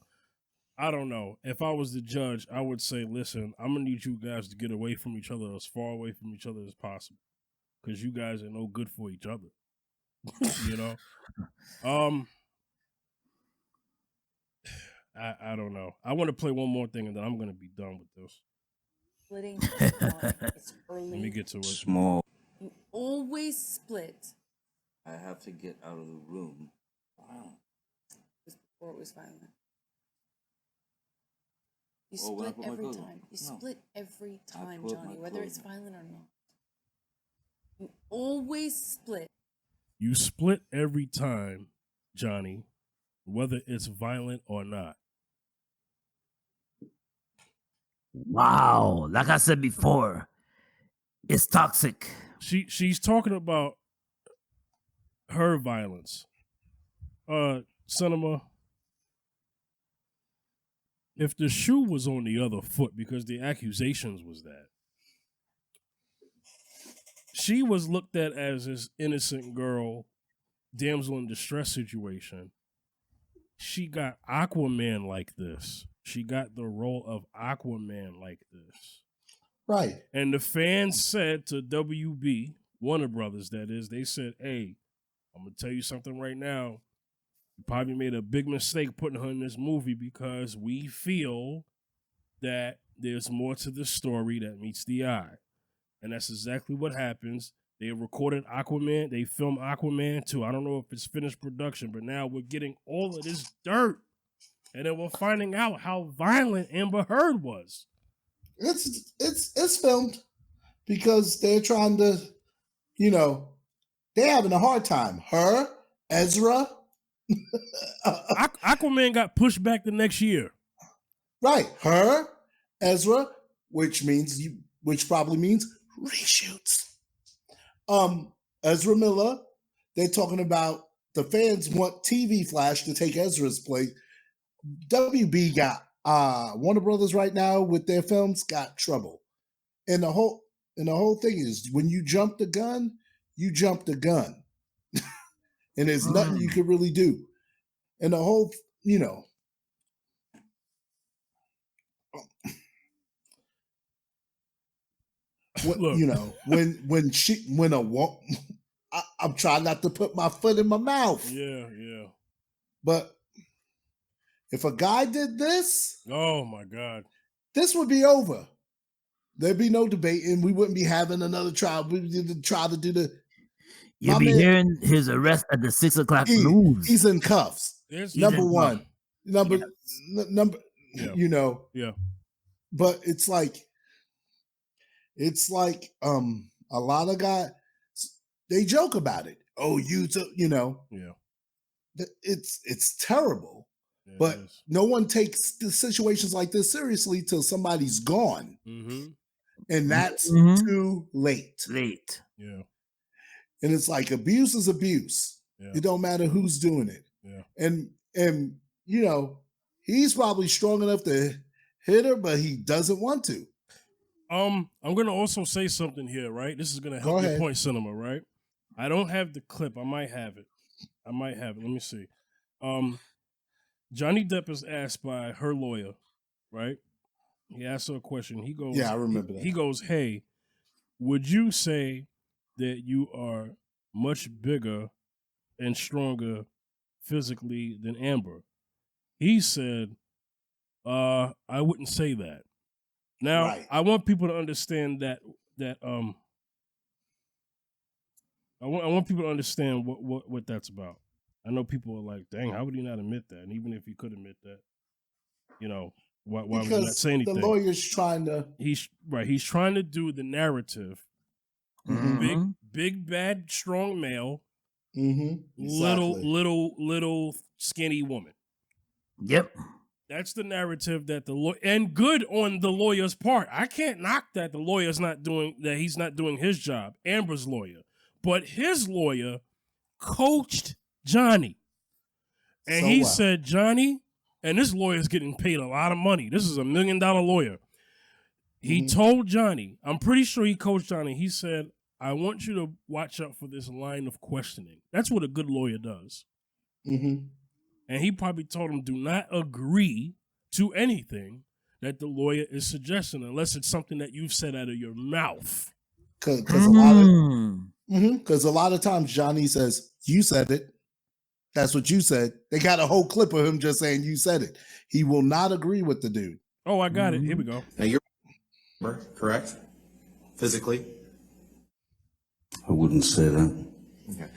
I don't know. If I was the judge, I would say, listen, I'm going to need you guys to get away from each other, as far away from each other as possible. Because you guys are no good for each other. You know? I don't know. I want to play one more thing and then I'm going to be done with this. Splitting it's early. Let me get to it. Small. You always split. I have to get out of the room. Wow. Before it was violent. You Oh, when I split put my every clothes on. time. You No. split every time, put Johnny, my whether clothes it's on. violent or not. You always split. You split every time, Johnny, whether it's violent or not. Wow. Like I said before, It's toxic. She's talking about her violence. Cinema. If the shoe was on the other foot, because the accusations was that she was looked at as this innocent girl, damsel in distress situation. She got Aquaman like this. She got the role of Aquaman like this. Right. And the fans said to WB, Warner Brothers, that is, they said, hey, I'm going to tell you something right now. You probably made a big mistake putting her in this movie because we feel that there's more to the story that meets the eye. And that's exactly what happens. They recorded Aquaman. They filmed Aquaman 2. I don't know if it's finished production, but now we're getting all of this dirt. And then we're finding out how violent Amber Heard was. It's filmed because they're trying to, they're having a hard time. Her, Ezra. Aquaman got pushed back the next year. Right. Her, Ezra, which probably means reshoots. Ezra Miller, they're talking about the fans want TV Flash to take Ezra's place. WB got Warner Brothers right now with their films got trouble. And the whole thing is when you jump the gun, you jump the gun. And there's nothing you can really do. And the whole, I'm trying not to put my foot in my mouth. Yeah. But if a guy did this, oh my God, this would be over. There'd be no debate, and we wouldn't be having another trial. We would try to do the. You'll be hearing his arrest at the 6 o'clock news. He's in cuffs. Number one. Yeah. But it's like a lot of guys, they joke about it. Oh, Yeah. It's terrible. Yeah, but no one takes the situations like this seriously till somebody's gone. Mm-hmm. And that's too late. Yeah. And it's like abuse is abuse. Yeah. It don't matter who's doing it. Yeah. And he's probably strong enough to hit her, but he doesn't want to. I'm gonna also say something here, right? This is gonna help your point, Cinema, right? I don't have the clip. I might have it. Let me see. Johnny Depp is asked by her lawyer, right? He asked her a question. He goes, yeah, I remember that. He goes, hey, would you say that you are much bigger and stronger physically than Amber? He said, I wouldn't say that. Now, right. I want people to understand that I want people to understand what that's about. I know people are like, dang, how would he not admit that? And even if he could admit that, why would he not say anything? The lawyer's trying to... He's trying to do the narrative. Mm-hmm. Big, bad, strong male. Mm-hmm. Exactly. Little, skinny woman. Yep. That's the narrative that and good on the lawyer's part. I can't knock that the lawyer's he's not doing his job, Amber's lawyer. But his lawyer coached Johnny. And he said, Johnny, and this lawyer's getting paid a lot of money. This is $1 million lawyer. He told Johnny, I'm pretty sure he coached Johnny. He said, I want you to watch out for this line of questioning. That's what a good lawyer does. Mm-hmm. And he probably told him, do not agree to anything that the lawyer is suggesting unless it's something that you've said out of your mouth. Because a lot of times Johnny says, you said it. That's what you said. They got a whole clip of him just saying you said it. He will not agree with the dude. Oh, I got it. Here we go. Now you're correct? Physically? I wouldn't say that. Okay.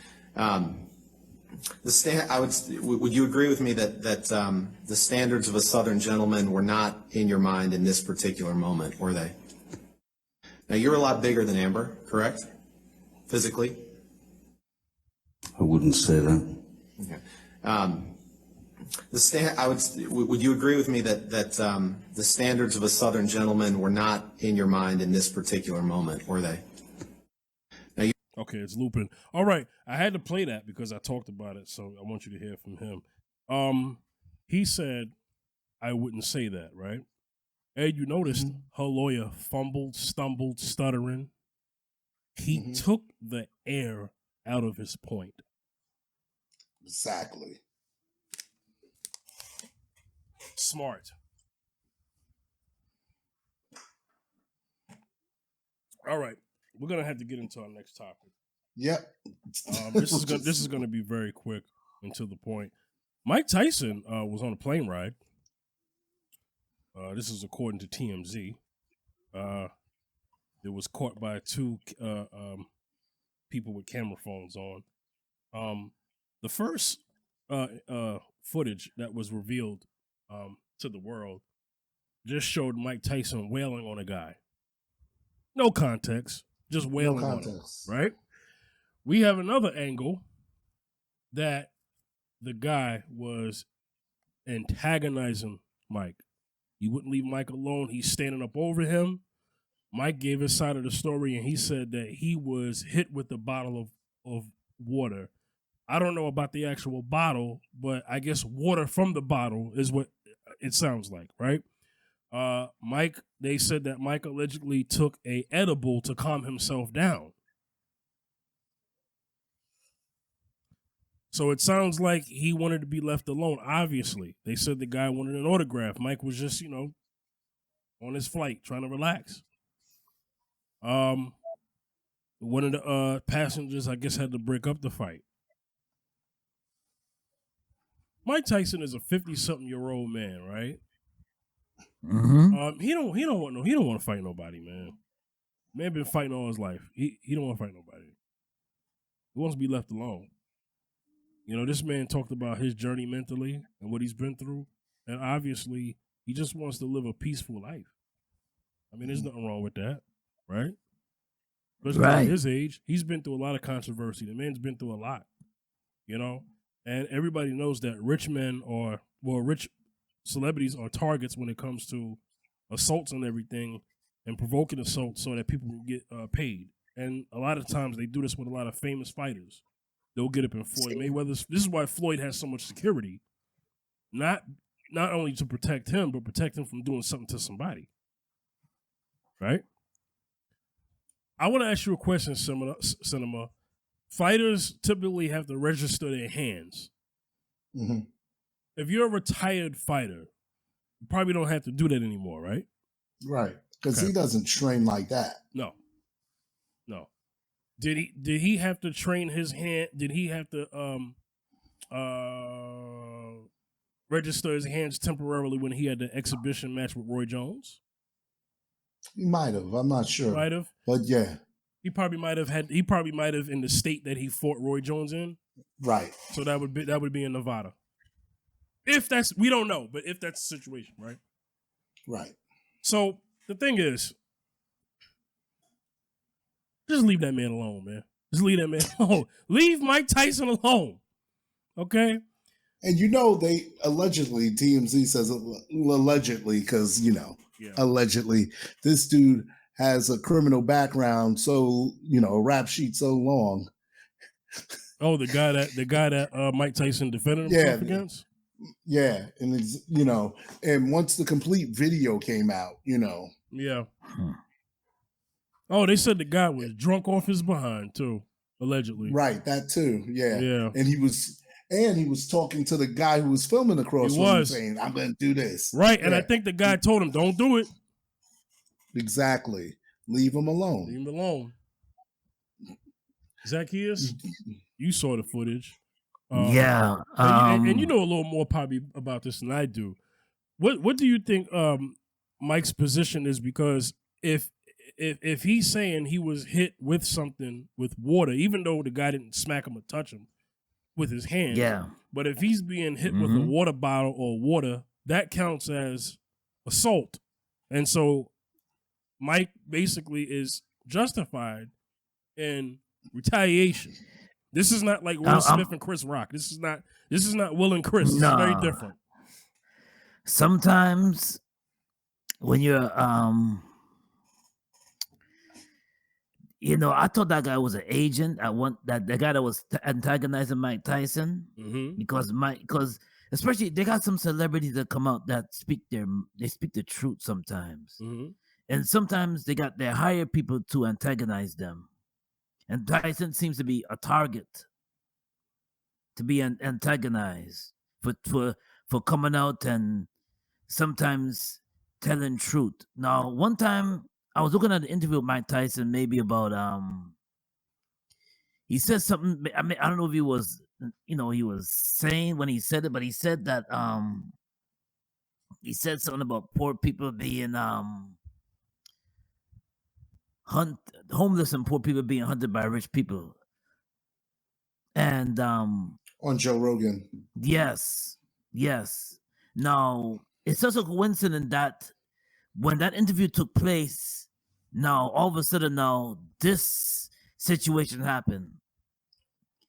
Would you agree with me that the standards of a Southern gentleman were not in your mind in this particular moment, were they? Now you're a lot bigger than Amber, correct? Physically? I wouldn't say that. Okay. Would you agree with me that the standards of a Southern gentleman were not in your mind in this particular moment, were they? Okay, it's looping. All right, I had to play that because I talked about it, so I want you to hear from him. He said, I wouldn't say that, right? And you noticed her lawyer fumbled, stumbled, stuttering. He took the air out of his point. Exactly. Smart. All right, we're gonna have to get into our next topic. Yep. This is gonna be very quick and to the point. Mike Tyson was on a plane ride. This is according to TMZ. It was caught by two people with camera phones on. The first footage that was revealed to the world just showed Mike Tyson wailing on a guy. No context, just wailing on him, right? We have another angle that the guy was antagonizing Mike. He wouldn't leave Mike alone. He's standing up over him. Mike gave his side of the story, and he said that he was hit with a bottle of water. I don't know about the actual bottle, but I guess water from the bottle is what it sounds like, right? Mike, they said that Mike allegedly took a edible to calm himself down. So it sounds like he wanted to be left alone, obviously. They said the guy wanted an autograph. Mike was just, on his flight, trying to relax. One of the passengers, I guess, had to break up the fight. Mike Tyson is a 50-something-year-old man, right? He don't want to fight nobody, man. Man been fighting all his life. He don't want to fight nobody. He wants to be left alone. This man talked about his journey mentally and what he's been through, and obviously he just wants to live a peaceful life. I mean, there's nothing wrong with that, right? Especially at his age, he's been through a lot of controversy. The man's been through a lot, and everybody knows that rich celebrities are targets when it comes to assaults and everything, and provoking assaults so that people can get paid. And a lot of times they do this with a lot of famous fighters. They'll get up in Floyd Mayweather's. This is why Floyd has so much security, not only to protect him, but protect him from doing something to somebody. Right? I want to ask you a question, Cinema. Fighters typically have to register their hands. If you're a retired fighter, you probably don't have to do that anymore, right? Right, because he doesn't train like that. No. Did he have to train his hand? Did he have to register his hands temporarily when he had the exhibition match with Roy Jones? He might have. I'm not sure. Might have. But yeah. He probably might have in the state that he fought Roy Jones in. Right. So that would be in Nevada. We don't know, but if that's the situation, right? Right. So the thing is, just leave that man alone, man. Just leave that man alone. Leave Mike Tyson alone. Okay? And they allegedly, TMZ says allegedly, because, allegedly, this dude has a criminal background, so, a rap sheet so long. Oh, the guy that Mike Tyson defended himself against? Yeah. And it's, and once the complete video came out, Yeah. Oh, they said the guy was drunk off his behind too, allegedly. Right, that too. Yeah. Yeah. And he was talking to the guy who was filming across from him, saying, I'm gonna do this. Right. And I think the guy told him, don't do it. Exactly. Leave him alone. Leave him alone. Zacchaeus, you saw the footage. Yeah. And you know a little more probably about this than I do. What do you think Mike's position is? Because if he's saying he was hit with something with water, even though the guy didn't smack him or touch him with his hand, but if he's being hit with a water bottle or water, that counts as assault. And so Mike basically is justified in retaliation. This is not like Will Smith and Chris Rock. This is not Will and Chris. This is very different. Sometimes when you're You know, I thought that guy was an agent. I want that the guy that was antagonizing Mike Tyson because especially they got some celebrities that come out that speak the truth sometimes, and sometimes they hire people to antagonize them, and Tyson seems to be a target to be antagonized for coming out and sometimes telling truth. Now, one time I was looking at an interview with Mike Tyson, maybe about he said something. I mean, I don't know if he was, he was saying when he said it, but he said that he said something about poor people being homeless and poor people being hunted by rich people. And on Joe Rogan. Yes. Now, it's such a coincidence that when that interview took place, now all of a sudden now this situation happened.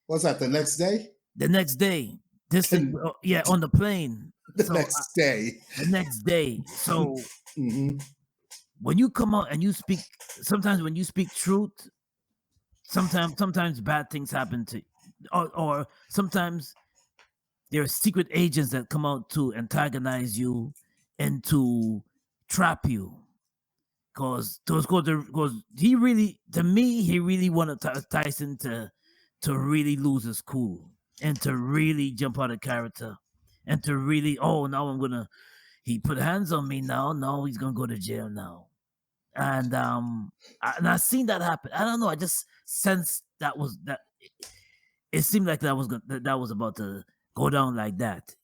What's that, the next day? The next day. On the plane. The next day. So when you come out and you speak, sometimes when you speak truth, sometimes bad things happen to you. Or sometimes there are secret agents that come out to antagonize you and to trap you. Because he really wanted Tyson to really lose his cool and to really jump out of character and to really, he put hands on me now he's gonna go to jail now. And I seen that happen. I don't know, I just sensed that it seemed like that was about to go down like that.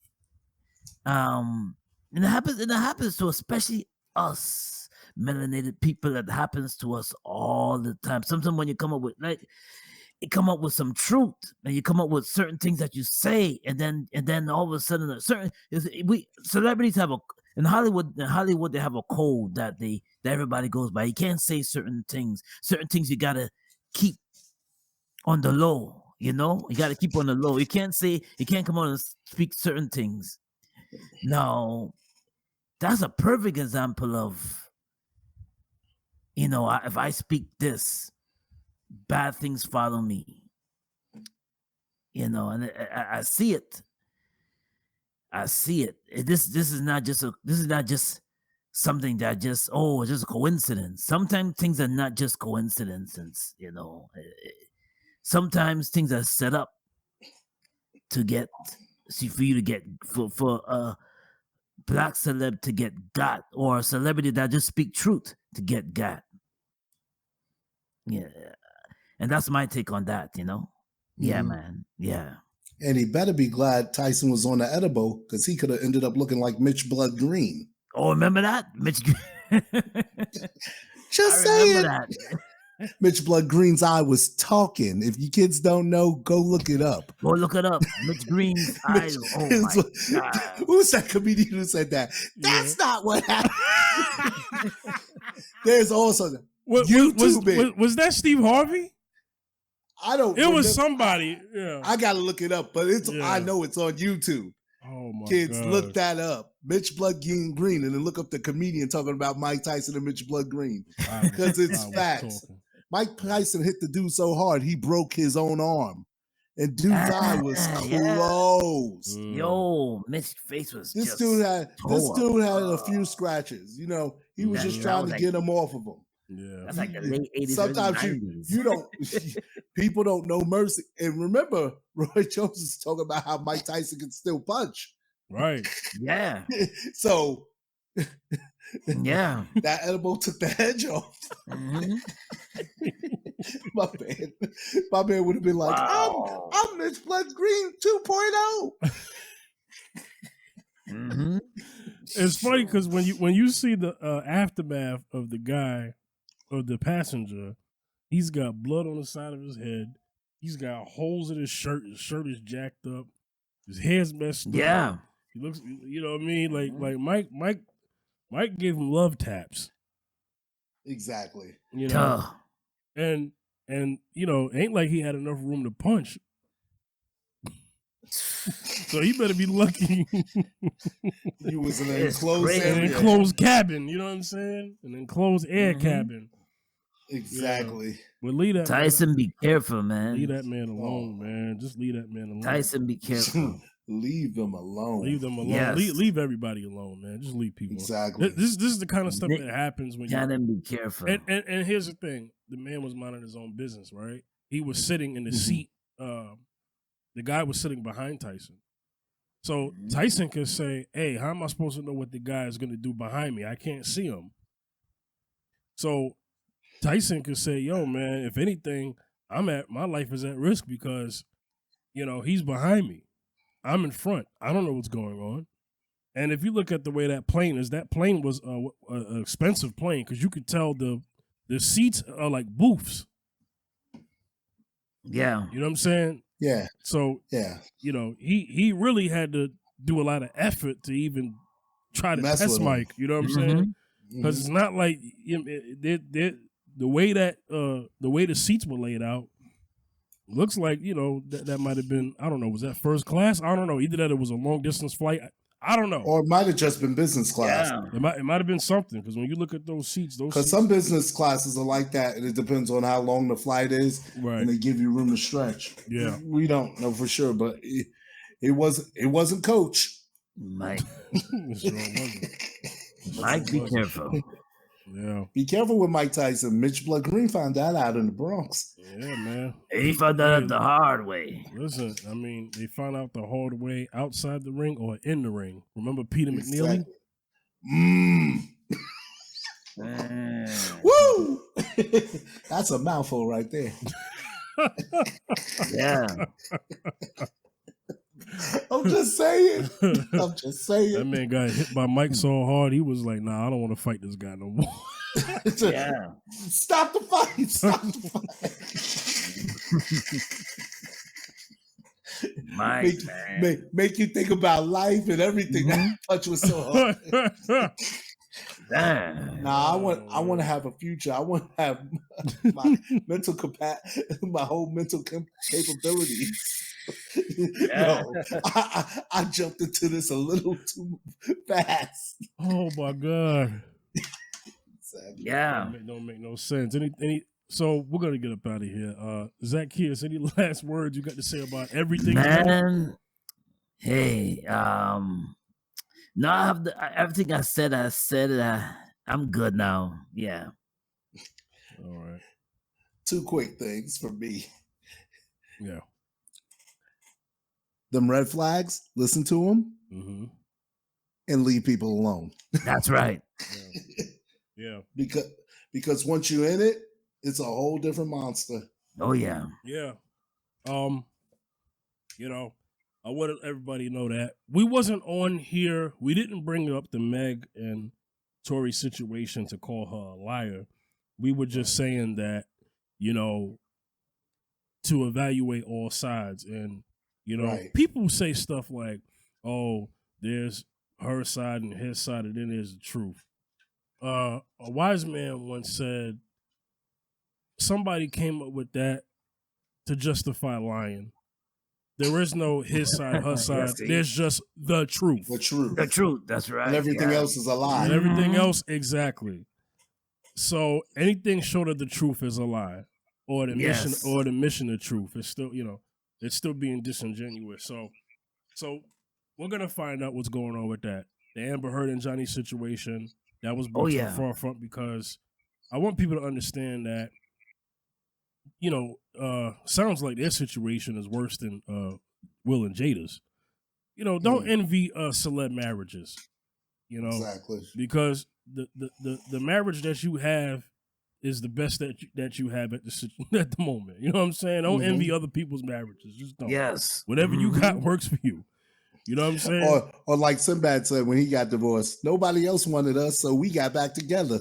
And it happens to especially us melanated people. That happens to us all the time. Sometimes when you come up with some truth and you come up with certain things that you say, and then all of a sudden celebrities have in Hollywood they have a code that everybody goes by. You can't say certain things you gotta keep on the low. You gotta keep on the low. You can't come on and speak certain things. Now, that's a perfect example of, if I speak this, bad things follow me. And I see it. This is not just something that just a coincidence. Sometimes things are not just coincidences. Sometimes things are set up for you to get for a black celeb to get got, or a celebrity that just speak truth to get got. Yeah, and that's my take on that. Yeah, man. Yeah. And he better be glad Tyson was on the edible, because he could have ended up looking like Mitch Blood Green. Oh, remember that? Mitch. Just saying. That. Mitch Blood Green's eye was talking. If you kids don't know, go look it up. Go look it up. Mitch Green's eye. Oh my God. Who's that comedian who said that? That's not what happened. There's also YouTube. Was that Steve Harvey? I don't. It was somebody. Yeah. I gotta look it up, but I know it's on YouTube. Oh my Kids, God. look that up. Mitch Blood Green, and then look up the comedian talking about Mike Tyson and Mitch Blood Green, because it's facts. Mike Tyson hit the dude so hard he broke his own arm, and dude's eye was closed. Yo, Mitch's face was. This dude had a few scratches. He was just trying to get him off of him. Yeah, that's like the late 80s. Sometimes you don't. People don't know mercy. And remember, Roy Jones is talking about how Mike Tyson can still punch. Right. Yeah. So. Yeah. That edible took the edge off. Mm-hmm. My man would have been like, wow. I'm Mitch Blood Green 2.0. Mm-hmm. It's funny because when you see the aftermath of the guy, or the passenger, he's got blood on the side of his head. He's got holes in his shirt. His shirt is jacked up. His hair's messed up. Yeah. He looks, you know what I mean? Like Mike gave him love taps. Exactly. And ain't like he had enough room to punch. So he better be lucky. He was in an enclosed area. An enclosed cabin, you know what I'm saying? An enclosed air cabin. Exactly. Yeah. But leave that Tyson, be careful, man. Leave that man alone, man. Just leave that man alone. Tyson, be careful. Leave them alone. Leave them alone. Yes. Leave everybody alone, man. Just leave people exactly. alone. This is the kind of stuff that happens when you be careful. And here's the thing: the man was minding his own business, right? He was sitting in the seat. The guy was sitting behind Tyson. So Tyson could say, "Hey, how am I supposed to know what the guy is going to do behind me? I can't see him." So Tyson could say, "Yo, man, if anything, my life is at risk because, he's behind me. I'm in front. I don't know what's going on." And if you look at the way that plane was an expensive plane because you could tell the seats are like booths. Yeah. You know what I'm saying? Yeah. So, he really had to do a lot of effort to even try to test Mike. You know what I'm saying? Because it's not like the way the seats were laid out. Looks like, that might have been, I don't know, was that first class? I don't know. Either that it was a long distance flight. I don't know. Or it might have just been business class. Yeah. It might have been something because when you look at those seats, because some business classes are like that, and it depends on how long the flight is, right? And they give you room to stretch. Yeah, we don't know for sure, but it wasn't Coach Mike. Sure wasn't. Mike, be careful. Yeah, be careful with Mike Tyson. Mitch Blood Green found that out in the Bronx. Yeah, man. He found that out the hard way. Listen, I mean, they found out the hard way outside the ring or in the ring. Remember Peter McNeely? Woo! That's a mouthful right there. Yeah. I'm just saying. That man got hit by Mike so hard, he was like, "Nah, I don't want to fight this guy no more." Yeah. Stop the fight. Stop the fight. Make you think about life and everything. That punch was so hard. Nah, I want to have a future. I want to have my mental my whole mental capabilities. Yeah. No, I jumped into this a little too fast. Oh my God. Yeah. Don't make no sense. So we're gonna get up out of here. Zacchaeus, any last words you got to say about everything? Man, hey, no, I have everything I said. I'm good now. Yeah. All right. 2 quick things for me. Yeah. Them red flags, listen to them, and leave people alone. That's right. Yeah. Because once you're in it, it's a whole different monster. Oh yeah. Yeah. I want everybody to know that we wasn't on here. We didn't bring up the Meg and Tory situation to call her a liar. We were just saying that, to evaluate all sides. And, people say stuff like, oh, there's her side and his side, and then there's the truth. A wise man once said, somebody came up with that to justify lying. There is no his side, her side. There's just the truth. The truth. The truth. That's right. And everything else is a lie. And everything else, exactly. So anything short of the truth is a lie, or the mission of truth. It's still, it's still being disingenuous. So we're gonna find out what's going on with that. The Amber Heard and Johnny situation that was brought to the forefront because I want people to understand that. Sounds like their situation is worse than Will and Jada's. Don't envy celeb marriages. Exactly, because the marriage that you have is the best that you have at the moment. You know what I'm saying? Don't envy other people's marriages. Just don't. Yes, whatever you got works for you. You know what I'm saying? Or like Sinbad said when he got divorced, nobody else wanted us, so we got back together.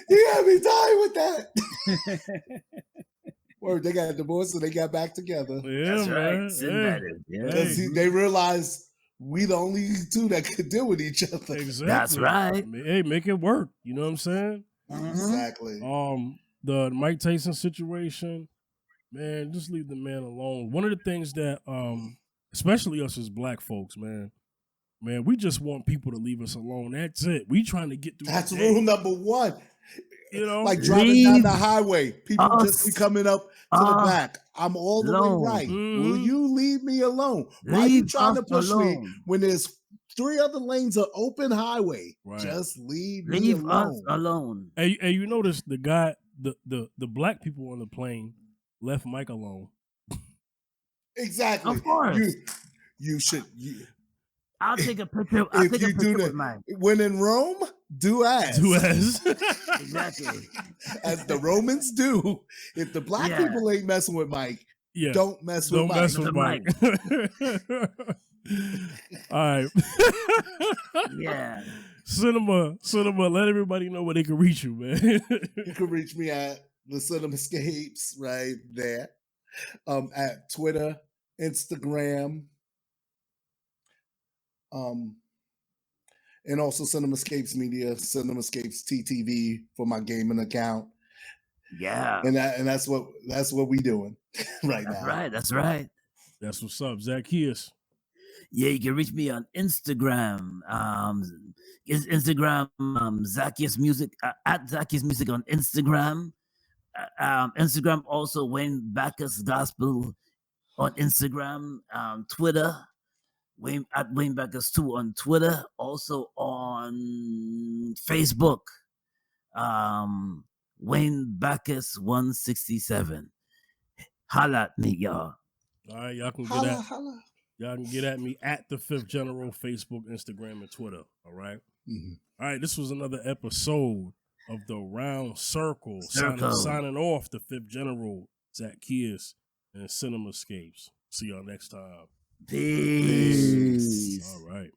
He had me dying with that. Word, they got divorced and they got back together. Yeah, that's man. Right. Because they realized we the only two that could deal with each other. Exactly. That's right. Hey, make it work. You know what I'm saying? Exactly. The Mike Tyson situation, man, just leave the man alone. One of the things that, especially us as black folks, man, we just want people to leave us alone. That's it. We trying to get through. That's rule number 1. You know, like driving down the highway, people just be coming up to the back. I'm all the way right. Will you leave me alone? Why are you trying to push me when there's 3 other lanes of open highway? Right. Just leave me alone. Us alone. Hey, you notice the guy, the black people on the plane left Mike alone. Exactly. Of course. You should. I'll take a picture. I'll take a picture with mine. When in Rome, do as. Do as. Exactly. As the Romans do. If the black people ain't messing with Mike, don't mess with Mike. Mess with Mike. All right. Yeah. Cinema, let everybody know where they can reach you, man. You can reach me at the Cinemascapes right there. At Twitter, Instagram, and also Cinemascapes Media, Cinemascapes TTV for my gaming account. Yeah. And that's what we doing right now. That's right. That's what's up, Zacchaeus. Yeah, you can reach me on Instagram. Instagram, Zacchaeus Music, at Zacchaeus Music on Instagram. Instagram also Wayne Backus Gospel on Instagram. Twitter, at Wayne Backus 2 on Twitter. Also on Facebook, Wayne Backus 167. Holla at me, y'all. All right, y'all can Holla. Y'all can get at me at the 5th General, Facebook, Instagram, and Twitter. All right. Mm-hmm. All right. This was another episode of the Round Circle. Signing off the 5th General, Zacchaeus, and Cinemascapes. See y'all next time. Peace. All right.